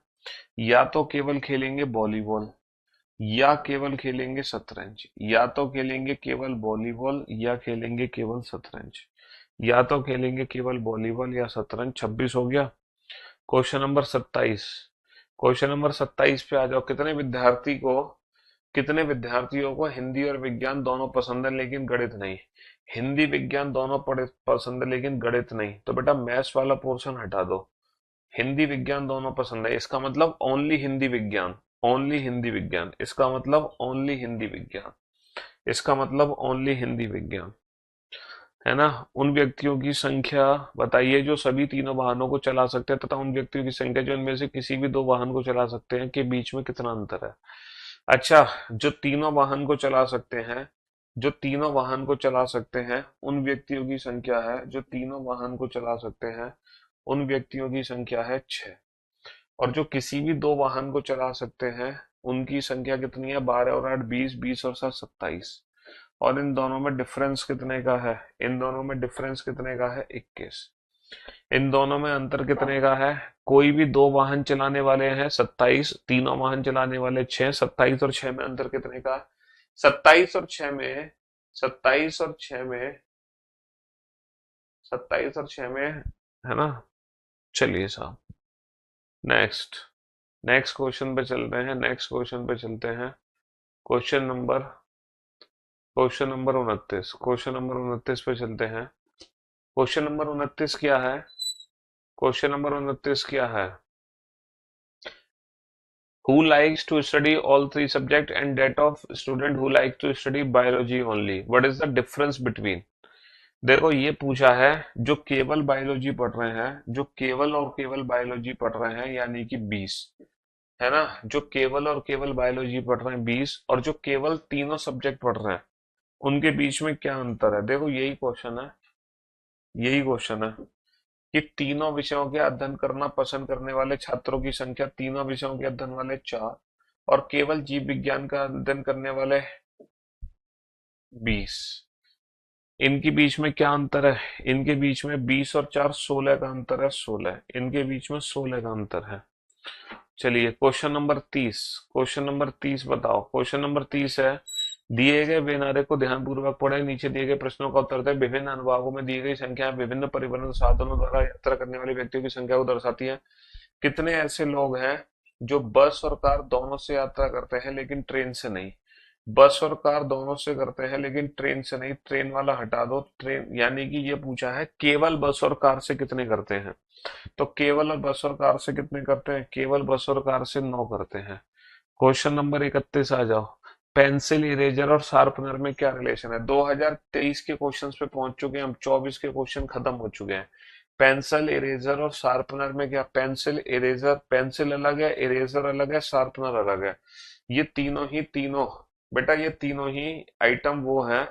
या तो केवल खेलेंगे वॉलीबॉल या केवल खेलेंगे शतरंज, या तो खेलेंगे केवल वॉलीबॉल या खेलेंगे केवल शतरंज, या तो खेलेंगे केवल वॉलीबॉल या शतरंज। 26 हो गया। क्वेश्चन नंबर 27, क्वेश्चन नंबर 27 पे आ जाओ। कितने विद्यार्थियों को हिंदी और विज्ञान दोनों पसंद है लेकिन गणित नहीं? हिंदी विज्ञान दोनों पढ़े पसंद है लेकिन गणित नहीं, तो बेटा मैथ्स वाला पोर्शन हटा दो। हिंदी विज्ञान दोनों पसंद है, इसका मतलब ओनली हिंदी विज्ञान, ओनली हिंदी विज्ञान, इसका मतलब ओनली हिंदी विज्ञान, इसका मतलब ओनली हिंदी विज्ञान, है ना। उन व्यक्तियों की संख्या बताइए जो सभी तीनों वाहनों को चला सकते हैं, तथा उन व्यक्तियों की संख्या जो इनमें से किसी भी दो वाहन को चला सकते हैं के बीच में कितना अंतर है? अच्छा, जो तीनों वाहन को चला सकते हैं, जो तीनों वाहन को चला सकते हैं उन व्यक्तियों की संख्या है, जो तीनों वाहन को चला सकते हैं उन व्यक्तियों की संख्या है 6। और जो किसी भी दो वाहन को चला सकते हैं उनकी संख्या कितनी है? 12 और 8 20, 20 और 7 27। और इन दोनों में डिफरेंस कितने का है? इन दोनों में डिफरेंस कितने का है? 21। इन दोनों में अंतर कितने का है? कोई भी दो वाहन चलाने वाले हैं 27, तीनों वाहन चलाने वाले 6। 27 और 6 में अंतर कितने का? 27 और 6 में, 27 और 6 में, 27 और 6 में, है ना। चलिए साहब, नेक्स्ट, नेक्स्ट क्वेश्चन पे चलते हैं, नेक्स्ट क्वेश्चन पे चलते हैं। Question number, question number 29, question number 29 पे चलते हैं। क्वेश्चन नंबर 29 क्या है? क्वेश्चन नंबर 29 क्या है? Who likes to study all three subjects and that of student who like to study biology only? What is the difference between? देखो ये पूछा है जो केवल बायोलॉजी पढ़ रहे हैं, जो केवल और केवल बायोलॉजी पढ़ रहे हैं यानी कि 20, है ना, जो केवल और केवल बायोलॉजी पढ़ रहे हैं 20, और जो केवल तीनों सब्जेक्ट पढ़ रहे हैं उनके बीच में क्या अंतर है। देखो यही क्वेश्चन है, यही क्वेश्चन है कि तीनों विषयों के अध्ययन करना पसंद करने वाले छात्रों की संख्या, तीनों विषयों के अध्ययन वाले 4, और केवल जीव विज्ञान का अध्ययन करने वाले 20, इनके बीच में क्या अंतर है। इनके बीच में 20 और 4 16 का अंतर है, 16, इनके बीच में 16 का अंतर है। चलिए क्वेश्चन नंबर 30, क्वेश्चन नंबर 30 बताओ। क्वेश्चन नंबर 30 है, दिए गए बेनारे को ध्यानपूर्वक पढ़ें, नीचे दिए गए प्रश्नों का उत्तर दें। विभिन्न अनुभागों में दी गई संख्याएं विभिन्न परिवहन साधनों द्वारा यात्रा करने वाले व्यक्तियों की संख्या को दर्शाती है। कितने ऐसे लोग हैं जो बस और कार दोनों से यात्रा करते हैं लेकिन ट्रेन से नहीं। बस और कार दोनों से करते हैं लेकिन ट्रेन से नहीं, ट्रेन वाला हटा दो, ट्रेन यानी कि ये पूछा है केवल बस और कार से कितने करते हैं। तो केवल और बस और कार से कितने करते हैं, केवल बस और कार से 9 करते हैं। क्वेश्चन नंबर 31 आ जाओ। पेंसिल, इरेजर और शार्पनर में क्या रिलेशन है। 2023 के क्वेश्चंस पे पहुंच चुके हैं हम, 24 के क्वेश्चन खत्म हो चुके हैं। पेंसिल, इरेजर और शार्पनर में क्या, पेंसिल इरेजर, पेंसिल अलग है, इरेजर अलग है, शार्पनर अलग है। ये तीनों ही तीनों, बेटा ये तीनों ही आइटम वो हैं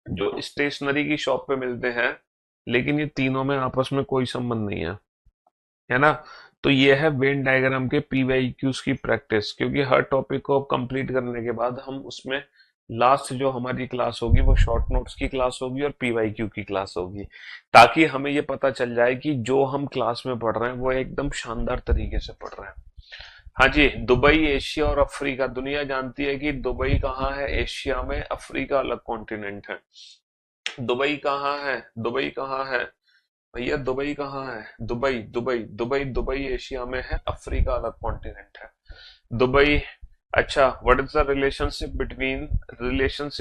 जो स्टेशनरी की शॉप पे मिलते हैं, लेकिन ये तीनों में आपस में कोई संबंध नहीं है ना। तो ये है वेन डायग्राम के पीवाईक्यूज की प्रैक्टिस, क्योंकि हर टॉपिक को कंप्लीट करने के बाद हम उसमें लास्ट जो हमारी क्लास होगी वो शॉर्ट नोट्स की क्लास होगी और पीवाईक्यू की क्लास होगी, ताकि हमें ये पता चल जाए कि जो हम क्लास में पढ़ रहे हैं वो एकदम शानदार तरीके से पढ़ रहे हैं। हाँ जी, दुबई, एशिया और अफ्रीका। दुनिया जानती है कि दुबई कहाँ है, एशिया में, अफ्रीका अलग कॉन्टिनेंट है। दुबई कहाँ है, दुबई कहाँ है भैया, दुबई कहाँ है, Dubai Dubai Dubai Dubai Asia में है, अफ्रीका अलग कॉन्टिनेंट है। दुबई। अच्छा, what is the relationship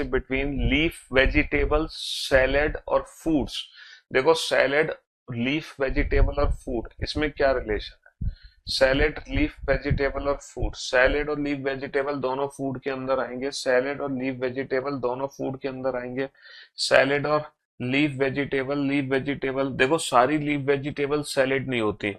between leaf vegetables, salad और फूड्स। देखो सैलेड, लीफ वेजिटेबल और फूड, इसमें क्या रिलेशन है। सैलेड, लीफ वेजिटेबल और फूड, सैलेड और लीफ वेजिटेबल दोनों फूड के अंदर आएंगे, सैलेड और लीफ वेजिटेबल दोनों फूड के अंदर आएंगे। सैलेड और लीफ वेजिटेबल, देखो सारी लीफ वेजिटेबल सैलेड नहीं होती,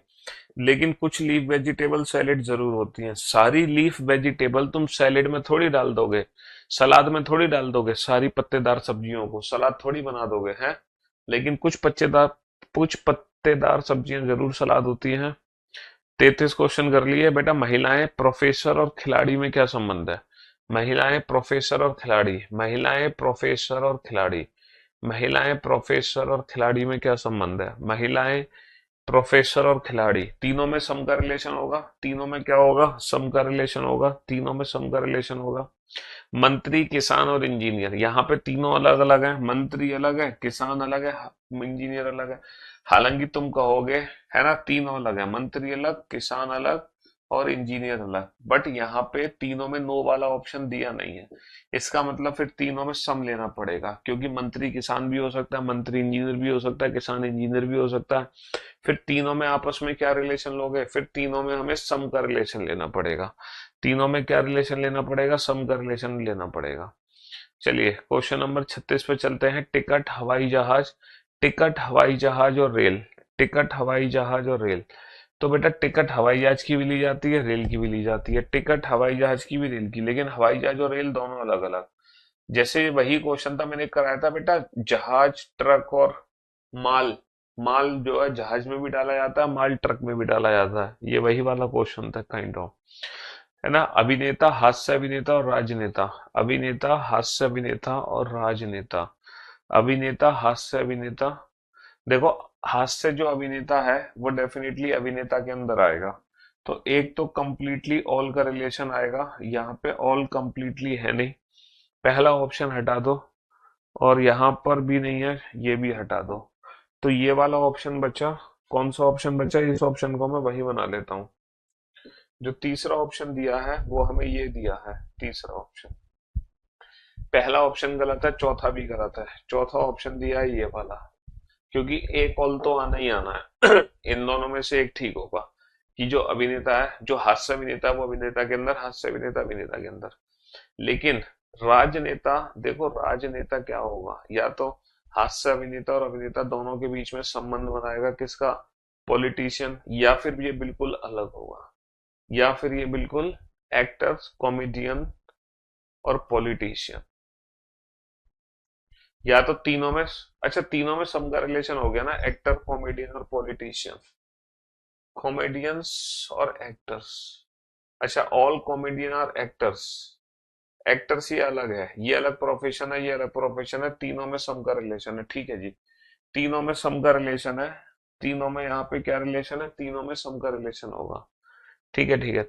लेकिन कुछ लीफ वेजिटेबल सैलेड जरूर होती हैं। सारी लीफ वेजिटेबल तुम सैलेड में थोड़ी डाल दोगे, सलाद में थोड़ी डाल दोगे, सारी पत्तेदार सब्जियों को सलाद थोड़ी बना दोगे हैं। लेकिन कुछ पत्तेदार सब्जियां जरूर सलाद होती हैं। 33 क्वेश्चन कर लिए बेटा। महिलाएं, प्रोफेसर और खिलाड़ी में क्या संबंध है। महिलाएं, प्रोफेसर और खिलाड़ी, महिलाएं, प्रोफेसर और खिलाड़ी, महिलाएं, प्रोफेसर और खिलाड़ी में क्या संबंध है। महिलाएं, प्रोफेसर और खिलाड़ी, तीनों में सम का रिलेशन होगा, तीनों में क्या होगा, सम का रिलेशन होगा, तीनों में सम का रिलेशन होगा। मंत्री, किसान और इंजीनियर, यहाँ पे तीनों अलग अलग हैं, मंत्री अलग है, किसान अलग है, इंजीनियर अलग है। हालांकि तुम कहोगे है ना तीनों अलग है, मंत्री अलग, किसान अलग और इंजीनियर अलग, बट यहाँ पे तीनों में नो वाला ऑप्शन दिया नहीं है। इसका मतलब फिर तीनों में सम लेना पड़ेगा, क्योंकि मंत्री किसान भी हो सकता है, मंत्री इंजीनियर भी हो सकता है, किसान इंजीनियर भी हो सकता है। फिर तीनों में आपस में क्या रिलेशन लोगे, फिर तीनों में हमें सम का रिलेशन लेना पड़ेगा। तीनों में क्या रिलेशन लेना पड़ेगा, सम का रिलेशन लेना पड़ेगा। चलिए क्वेश्चन नंबर 36 पे चलते हैं। टिकट, हवाई जहाज, टिकट, हवाई जहाज और रेल, टिकट, हवाई जहाज और रेल। तो बेटा टिकट हवाई जहाज की भी ली जाती है, रेल की भी ली जाती है, टिकट हवाई जहाज की भी, रेल की, लेकिन हवाई जहाज और रेल दोनों अलग अलग। जैसे वही क्वेश्चन था मैंने कराया था बेटा, जहाज, ट्रक और माल। माल जो है जहाज में भी डाला जाता है, माल ट्रक में भी डाला जाता है, ये वही वाला क्वेश्चन था काइंड ऑफ, है ना। अभिनेता, हास्य अभिनेता और राजनेता, अभिनेता, हास्य अभिनेता और राजनेता, अभिनेता, हास्य अभिनेता। देखो हास्य जो अभिनेता है वो डेफिनेटली अभिनेता के अंदर आएगा, तो एक तो कंप्लीटली ऑल का रिलेशन आएगा, यहाँ पे ऑल कंप्लीटली है नहीं, पहला ऑप्शन हटा दो, और यहाँ पर भी नहीं है, ये भी हटा दो। तो ये वाला ऑप्शन बचा, कौन सा ऑप्शन बचा, इस ऑप्शन को मैं वही बना लेता हूँ। जो तीसरा ऑप्शन दिया है वो हमें ये दिया है, तीसरा ऑप्शन, पहला ऑप्शन गलत है, चौथा भी गलत है, चौथा ऑप्शन दिया है ये वाला, क्योंकि एक ऑल तो आना ही आना है इन दोनों में से एक ठीक होगा, कि जो अभिनेता है, जो हास्य अभिनेता है वो अभिनेता के अंदर, हास्य अभिनेता अभिनेता के अंदर। लेकिन राजनेता, देखो राजनेता क्या होगा, या तो हास्य अभिनेता और अभिनेता दोनों के बीच में संबंध बनाएगा किसका, पॉलिटिशियन, या फिर ये बिल्कुल अलग होगा, या फिर ये बिल्कुल एक्टर्स, कॉमेडियन और पॉलिटिशियन, या तो तीनों में। अच्छा तीनों में सम का रिलेशन हो गया ना, एक्टर, कॉमेडियन और पॉलिटिशियन, कॉमेडियंस और एक्टर्स। अच्छा ऑल कॉमेडियन और एक्टर्स, एक्टर्स ये अलग है, ये अलग प्रोफेशन है, ये अलग प्रोफेशन है, तीनों में सम का रिलेशन है, ठीक है जी। तीनों में सम का रिलेशन है, तीनों में यहाँ पे क्या रिलेशन है, तीनों में सम का रिलेशन होगा, ठीक है ठीक है।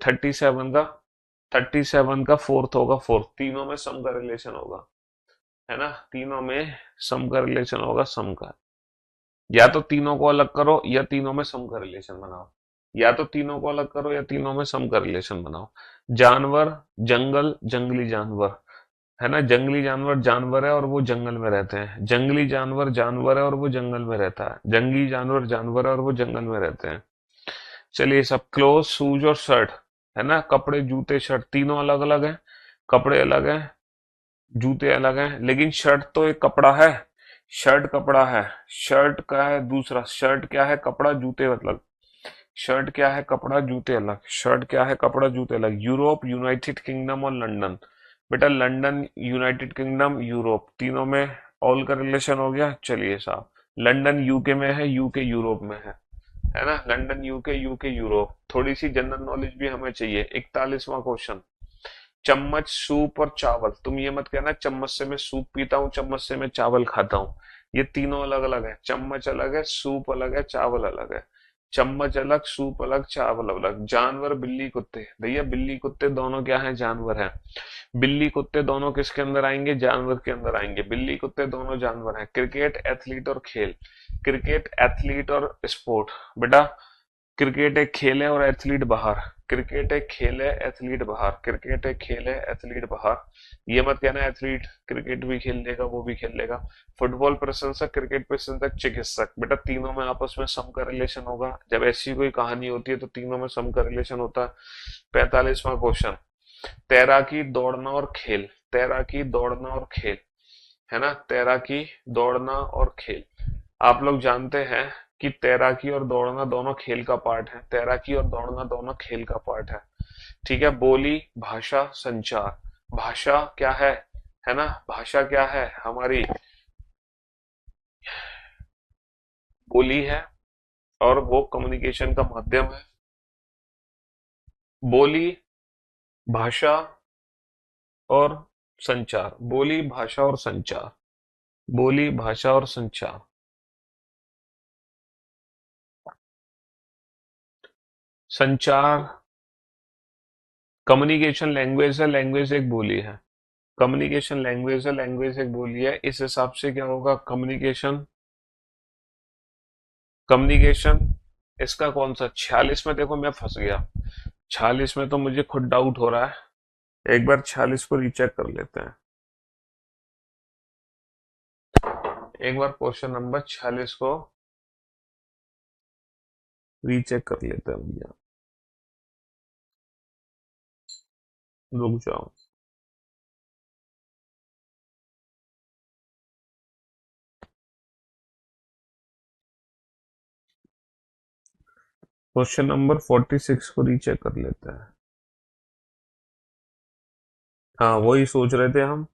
37 का फोर्थ होगा, फोर्थ, तीनों में सम का रिलेशन होगा, है ना, तीनों में सम का रिलेशन होगा, सम का। या तो तीनों को अलग करो या तीनों में सम का रिलेशन बनाओ, या तो तीनों को अलग करो या तीनों में सम का रिलेशन बनाओ। जानवर, जंगल, जंगली जानवर, है ना, जंगली जानवर जानवर है और वो जंगल में रहते हैं, जंगली जानवर जानवर है और वो जंगल में रहता है, जंगली जानवर जानवर है और वो जंगल में रहते हैं। चलिए सब, क्लोथ, शूज और शर्ट, है ना, कपड़े, जूते, शर्ट, तीनों अलग अलग हैं, कपड़े अलग हैं, जूते अलग हैं, लेकिन शर्ट तो एक कपड़ा है, शर्ट कपड़ा है, शर्ट का है दूसरा, शर्ट क्या है, कपड़ा, जूते अलग, शर्ट क्या है, कपड़ा, जूते अलग, शर्ट क्या है, कपड़ा, जूते अलग। यूरोप, यूनाइटेड किंगडम और लंदन, बेटा लंदन, यूनाइटेड किंगडम, यूरोप, तीनों में ऑल का रिलेशन हो गया। चलिए साहब, लंदन यूके में है, यूके यूरोप में है ना, लंदन यूके, यूके यूरोप। थोड़ी सी जनरल नॉलेज भी हमें चाहिए। 41वां क्वेश्चन, चम्मच, सूप और चावल, तुम ये मत कहना चम्मच से मैं सूप पीता हूँ, चम्मच से मैं चावल खाता हूँ, ये तीनों अलग अलग है, चम्मच अलग है, सूप अलग है, चावल अलग है, चम्मच अलग, सूप अलग, चावल अलग। जानवर, बिल्ली कुत्ते, भैया बिल्ली कुत्ते दोनों क्या है, जानवर है, बिल्ली कुत्ते दोनों किसके अंदर आएंगे, जानवर के अंदर आएंगे, बिल्ली कुत्ते दोनों जानवर हैं। क्रिकेट, एथलीट और खेल, क्रिकेट, एथलीट और स्पोर्ट, बेटा क्रिकेट एक खेल है और एथलीट बाहर, क्रिकेट एक खेल है, एथलीट बाहर, क्रिकेट एक खेल है, एथलीट बाहर। ये मत कहना एथलीट क्रिकेट भी खेल लेगा, वो भी खेल लेगा। फुटबॉल प्रशंसक, क्रिकेट प्रशंसक, चिकित्सक, बेटा तीनों में आपस में सम का रिलेशन होगा, जब ऐसी कोई कहानी होती है तो तीनों में सम का रिलेशन होता है। 45वां क्वेश्चन, तैराकी, दौड़ना और खेल, तैराकी, दौड़ना और खेल, है ना, तैराकी, दौड़ना और खेल। आप लोग जानते हैं कि तैराकी और दौड़ना दोनों खेल का पार्ट है, तैराकी और दौड़ना दोनों खेल का पार्ट है, ठीक है। बोली, भाषा, संचार, भाषा क्या है ना, भाषा क्या है हमारी, बोली है, और वो कम्युनिकेशन का माध्यम है। बोली, भाषा और संचार, बोली, भाषा और संचार, बोली, भाषा और संचार। संचार कम्युनिकेशन लैंग्वेज है, लैंग्वेज एक बोली है, कम्युनिकेशन लैंग्वेज है, लैंग्वेज एक बोली है। इस हिसाब से क्या होगा, कम्युनिकेशन, कम्युनिकेशन, इसका कौन सा, 46 में देखो मैं फंस गया, 46 में तो मुझे खुद डाउट हो रहा है, एक बार 46 को रीचेक कर लेते हैं, एक बार क्वेश्चन नंबर 46 को रीचेक कर लेते हैं भैया, रुक जाओ। क्वेश्चन नंबर 46 को रीचेक कर लेते हैं। हाँ वही सोच रहे थे हम,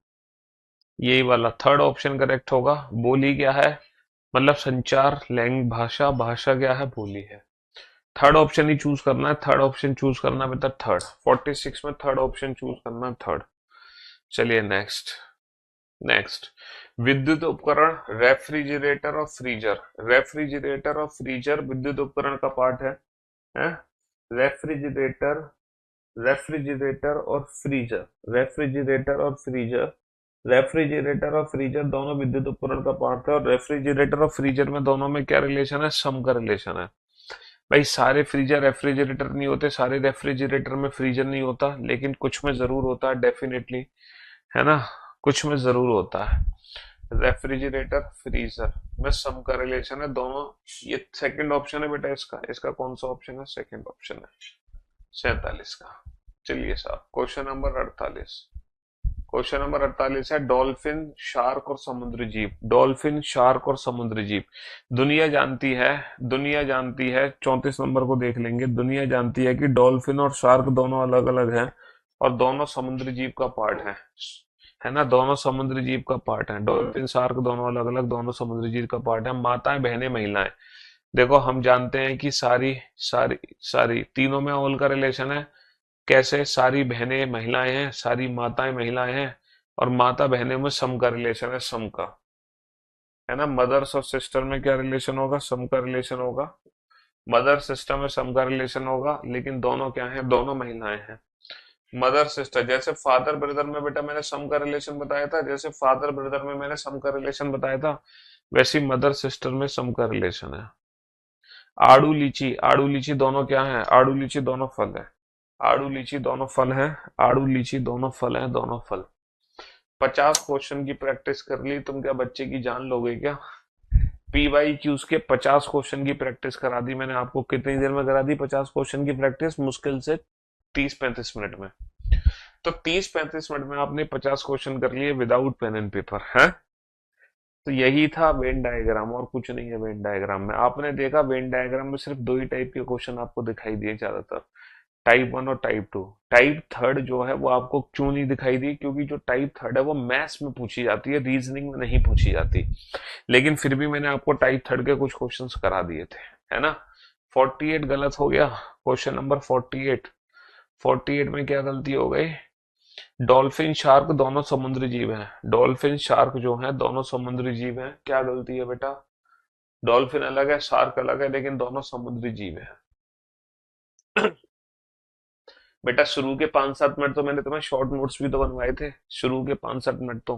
यही वाला थर्ड ऑप्शन करेक्ट होगा। बोली क्या है, मतलब संचार, लैंग, भाषा, भाषा क्या है, बोली है। थर्ड ऑप्शन ही चूज करना है, थर्ड ऑप्शन चूज करना है बेटा, थर्ड, 46 में थर्ड ऑप्शन चूज करना है, थर्ड। चलिए नेक्स्ट, नेक्स्ट, विद्युत उपकरण, रेफ्रिजरेटर और फ्रीजर, रेफ्रिजरेटर और फ्रीजर विद्युत उपकरण का पार्ट है? रेफ्रिजरेटर, रेफ्रिजरेटर और फ्रीजर, रेफ्रिजरेटर और फ्रीजर, रेफ्रिजरेटर और फ्रीजर दोनों विद्युत उपकरण का पार्ट है, और रेफ्रिजरेटर और फ्रीजर में दोनों में क्या रिलेशन है, सम का रिलेशन है। भाई सारे फ्रीजर रेफ्रिजरेटर नहीं होते, सारे रेफ्रिजरेटर में फ्रीजर नहीं होता, लेकिन कुछ में जरूर होता है डेफिनेटली, है ना, कुछ में जरूर होता है। रेफ्रिजरेटर, फ्रीजर में सम का रिलेशन है दोनों। ये सेकंड ऑप्शन है बेटा, इसका इसका कौन सा ऑप्शन है, सेकंड ऑप्शन है 47 का। चलिए साहब, क्वेश्चन नंबर 48, क्वेश्चन नंबर 48 है डॉल्फिन, शार्क और समुद्री जीव। डॉल्फिन, शार्क और समुद्री जीव दुनिया जानती है, दुनिया जानती है, 34 नंबर को देख लेंगे। दुनिया जानती है कि डॉल्फिन और शार्क दोनों अलग अलग हैं और दोनों समुद्री जीव का पार्ट है ना, दोनों समुद्री जीव का पार्ट है। डॉल्फिन शार्क दोनों अलग अलग, दोनों समुद्री जीव का पार्ट है। माताएं, बहनें, महिलाएं, देखो हम जानते हैं कि सारी सारी सारी तीनों में ऑल का रिलेशन है। कैसे? सारी बहनें महिलाएं हैं, सारी माताएं महिलाएं हैं, और माता बहनें में सम का रिलेशन है, सम का, है ना। मदर्स और सिस्टर में क्या रिलेशन होगा? सम का रिलेशन होगा। मदर सिस्टर में सम का रिलेशन होगा, लेकिन दोनों क्या है? दोनों महिलाएं हैं। मदर सिस्टर, जैसे फादर ब्रदर में बेटा मैंने सम का रिलेशन बताया था, जैसे फादर ब्रदर में मैंने सम का रिलेशन बताया था, वैसे मदर सिस्टर में सम का रिलेशन है। आड़ू लीची, आड़ू लीची दोनों क्या है? आड़ू लीची दोनों फल है। आड़ू लीची दोनों फल है। आड़ू लीची दोनों फल है, दोनों फल। 50 क्वेश्चन की प्रैक्टिस कर ली, तुम क्या बच्चे की जान लोगे क्या? PYQs के 50 क्वेश्चन की प्रैक्टिस करा दी मैंने आपको। कितनी देर में करा दी 50 क्वेश्चन की प्रैक्टिस? मुश्किल से 30-35 मिनट में। तो 30-35 मिनट में आपने 50 क्वेश्चन कर लिए विदाउट पेन एंड पेपर, है। तो यही था वेन डायग्राम, और कुछ नहीं है वेन डायग्राम में। आपने देखा वेन डायग्राम में सिर्फ दो ही टाइप के क्वेश्चन आपको दिखाई दिए ज्यादातर, टाइप 1 और टाइप 2। टाइप थर्ड जो है वो आपको क्यों नहीं दिखाई दी? क्योंकि जो टाइप थर्ड है वो मैथ्स में पूछी जाती है, रीजनिंग में नहीं पूछी जाती। लेकिन फिर भी मैंने आपको टाइप थर्ड के कुछ क्वेश्चंस करा दिए थे, है ना। 48 गलत हो गया। क्वेश्चन नंबर 48, 48 में क्या गलती हो गई? डॉल्फिन शार्क दोनों समुद्री जीव हैं। डॉल्फिन शार्क जो है दोनों समुद्री जीव हैं। क्या गलती है बेटा? डॉल्फिन अलग है, शार्क अलग है, लेकिन दोनों समुद्री जीव हैं। बेटा शुरू के 5-7 मिनट तो मैंने तुम्हें शॉर्ट नोट्स भी तो बनवाए थे। शुरू के 5-7 मिनट तो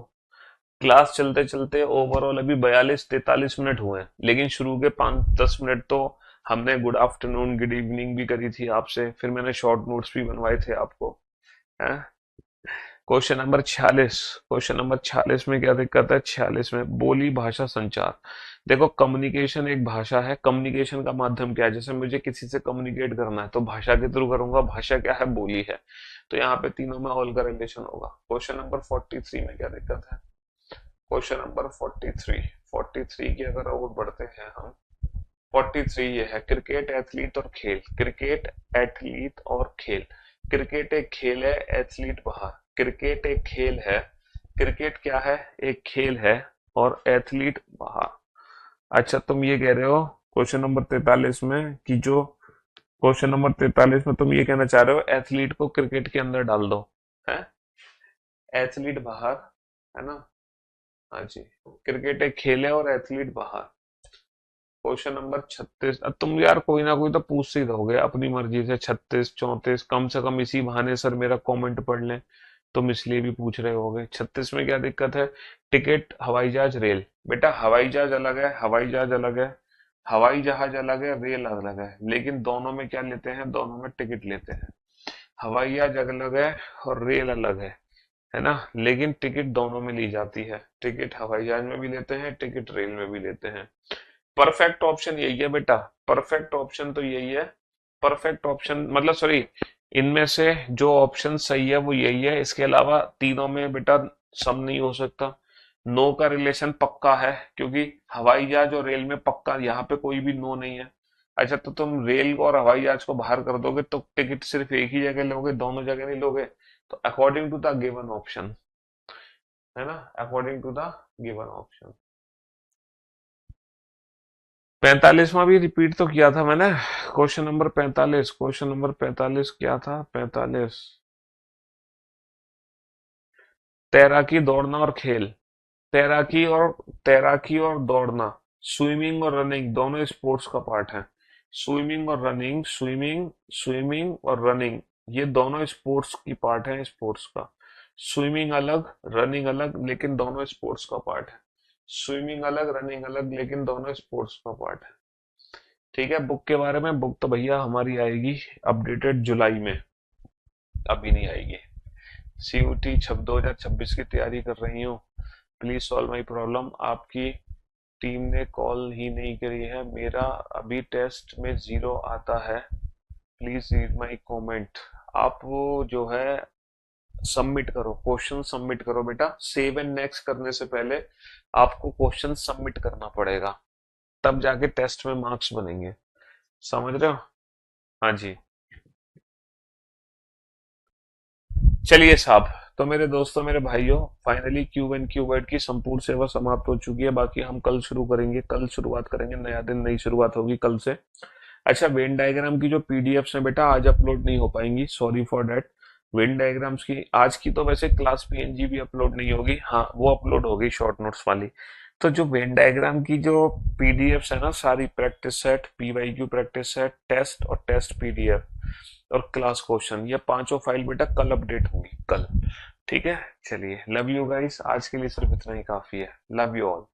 क्लास चलते चलते ओवरऑल अभी 42-43 मिनट हुए हैं, लेकिन शुरू के 5-10 मिनट तो हमने गुड आफ्टरनून गुड इवनिंग भी करी थी आपसे, फिर मैंने शॉर्ट नोट्स भी बनवाए थे आपको, है। क्वेश्चन नंबर 46, क्वेश्चन नंबर 46 में क्या दिक्कत है? 46 में बोली भाषा संचार। देखो कम्युनिकेशन एक भाषा है। कम्युनिकेशन का माध्यम क्या है? जैसे मुझे किसी से कम्युनिकेट करना है तो भाषा के थ्रू करूंगा। भाषा क्या है? बोली है। तो यहाँ पे तीनों में ऑल का रिलेशन होगा। क्वेश्चन नंबर 43 में क्या दिक्कत है? क्वेश्चन नंबर 43, 43 की अगर और बढ़ते हैं हम, 43 ये है क्रिकेट, एथलीट और खेल। क्रिकेट, एथलीट और खेल। क्रिकेट एक खेल है, एथलीट बाहर। क्रिकेट एक खेल है। क्रिकेट क्या है? एक खेल है, और एथलीट बाहर। अच्छा तुम ये कह रहे हो क्वेश्चन नंबर 43 में कि जो क्वेश्चन नंबर 43 में तुम ये कहना चाह रहे हो एथलीट को क्रिकेट के अंदर डाल दो, है। एथलीट बाहर, है ना। हाँ जी, क्रिकेट एक खेल है और एथलीट बाहर। क्वेश्चन नंबर 36, अब तुम यार कोई ना कोई तो पूछ ही दोगे अपनी मर्जी से। 36-34 कम से कम इसी बहाने सर मेरा कमेंट पढ़ लें, तुम इसलिए भी पूछ रहे होगे। 36 में क्या दिक्कत है? टिकट, हवाई जहाज, रेल। बेटा हवाई जहाज अलग है, हवाई जहाज अलग है, हवाई जहाज अलग है, रेल अलग है, लेकिन दोनों में क्या लेते हैं? दोनों में टिकट लेते हैं। हवाई जहाज अलग है और रेल अलग है ना, लेकिन टिकट दोनों में ली जाती है। टिकट हवाई जहाज में भी लेते हैं, टिकट रेल में भी लेते हैं। परफेक्ट ऑप्शन यही है बेटा, परफेक्ट ऑप्शन तो यही है। परफेक्ट ऑप्शन मतलब सॉरी, इनमें से जो ऑप्शन सही है वो यही है। इसके अलावा तीनों में बेटा सम नहीं हो सकता। नो का रिलेशन पक्का है, क्योंकि हवाई जहाज और रेल में पक्का, यहाँ पे कोई भी नो नहीं है। अच्छा तो तुम रेल को और हवाई जहाज को बाहर कर दोगे तो टिकट सिर्फ एक ही जगह लोगे, दोनों जगह नहीं लोगे। तो according to the given option, है ना, according to the given option. 45वां भी रिपीट तो किया था मैंने। क्वेश्चन नंबर 45, क्वेश्चन नंबर 45 क्या था? 45, तैराकी, दौड़ना और खेल। तैराकी और तैराकी और दौड़ना, स्विमिंग और रनिंग दोनों स्पोर्ट्स का पार्ट है। स्विमिंग और रनिंग, स्विमिंग, स्विमिंग और रनिंग, ये दोनों स्पोर्ट्स की पार्ट है, स्पोर्ट्स का। स्विमिंग अलग, रनिंग अलग, लेकिन दोनों स्पोर्ट्स का पार्ट है। स्विमिंग अलग, रनिंग अलग, लेकिन दोनों स्पोर्ट्स का पार्ट है। ठीक है। बुक के बारे में, बुक तो भैया हमारी आएगी अपडेटेड जुलाई में, अभी नहीं आएगी। CUT 2026 की तैयारी कर रही हूँ। Please solve my problem. आपकी टीम ने कॉल ही नहीं करी है, मेरा अभी टेस्ट में 0 आता है। Please read my comment. आप वो जो है सबमिट करो, क्वेश्चन सबमिट करो बेटा। सेव एंड नेक्स्ट करने से पहले आपको क्वेश्चन सबमिट करना पड़ेगा, तब जाके टेस्ट में मार्क्स बनेंगे। समझ रहे हो? हाँ जी। चलिए साहब, तो मेरे दोस्तों, मेरे भाइयों, फाइनली क्यूब एंड क्यूबॉइड की संपूर्ण सेवा समाप्त हो चुकी है। बाकी हम कल शुरू करेंगे, कल शुरुआत करेंगे, नया दिन, नई शुरुआत होगी कल से। अच्छा, वेन डायग्राम की जो पीडीएफ्स हैं बेटा, आज अपलोड नहीं हो पाएंगी, sorry for that. Venn diagrams की आज की तो वैसे क्लास पीएनजी भी अपलोड नहीं होगी, हाँ वो अपलोड होगी शॉर्ट नोट्स वाली। तो जो वेन डायग्राम की जो पीडीएफ्स है ना, सारी practice set, PYQ practice set, test और टेस्ट पीडीएफ और क्लास क्वेश्चन, ये पांचों फाइल बेटा कल अपडेट होंगी, कल। ठीक है। चलिए, लव यू गाइस, आज के लिए सिर्फ इतना ही काफी है। Love you all.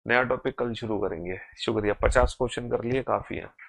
नया टॉपिक कल शुरू करेंगे। शुक्रिया, 50 क्वेश्चन कर लिए, काफी है।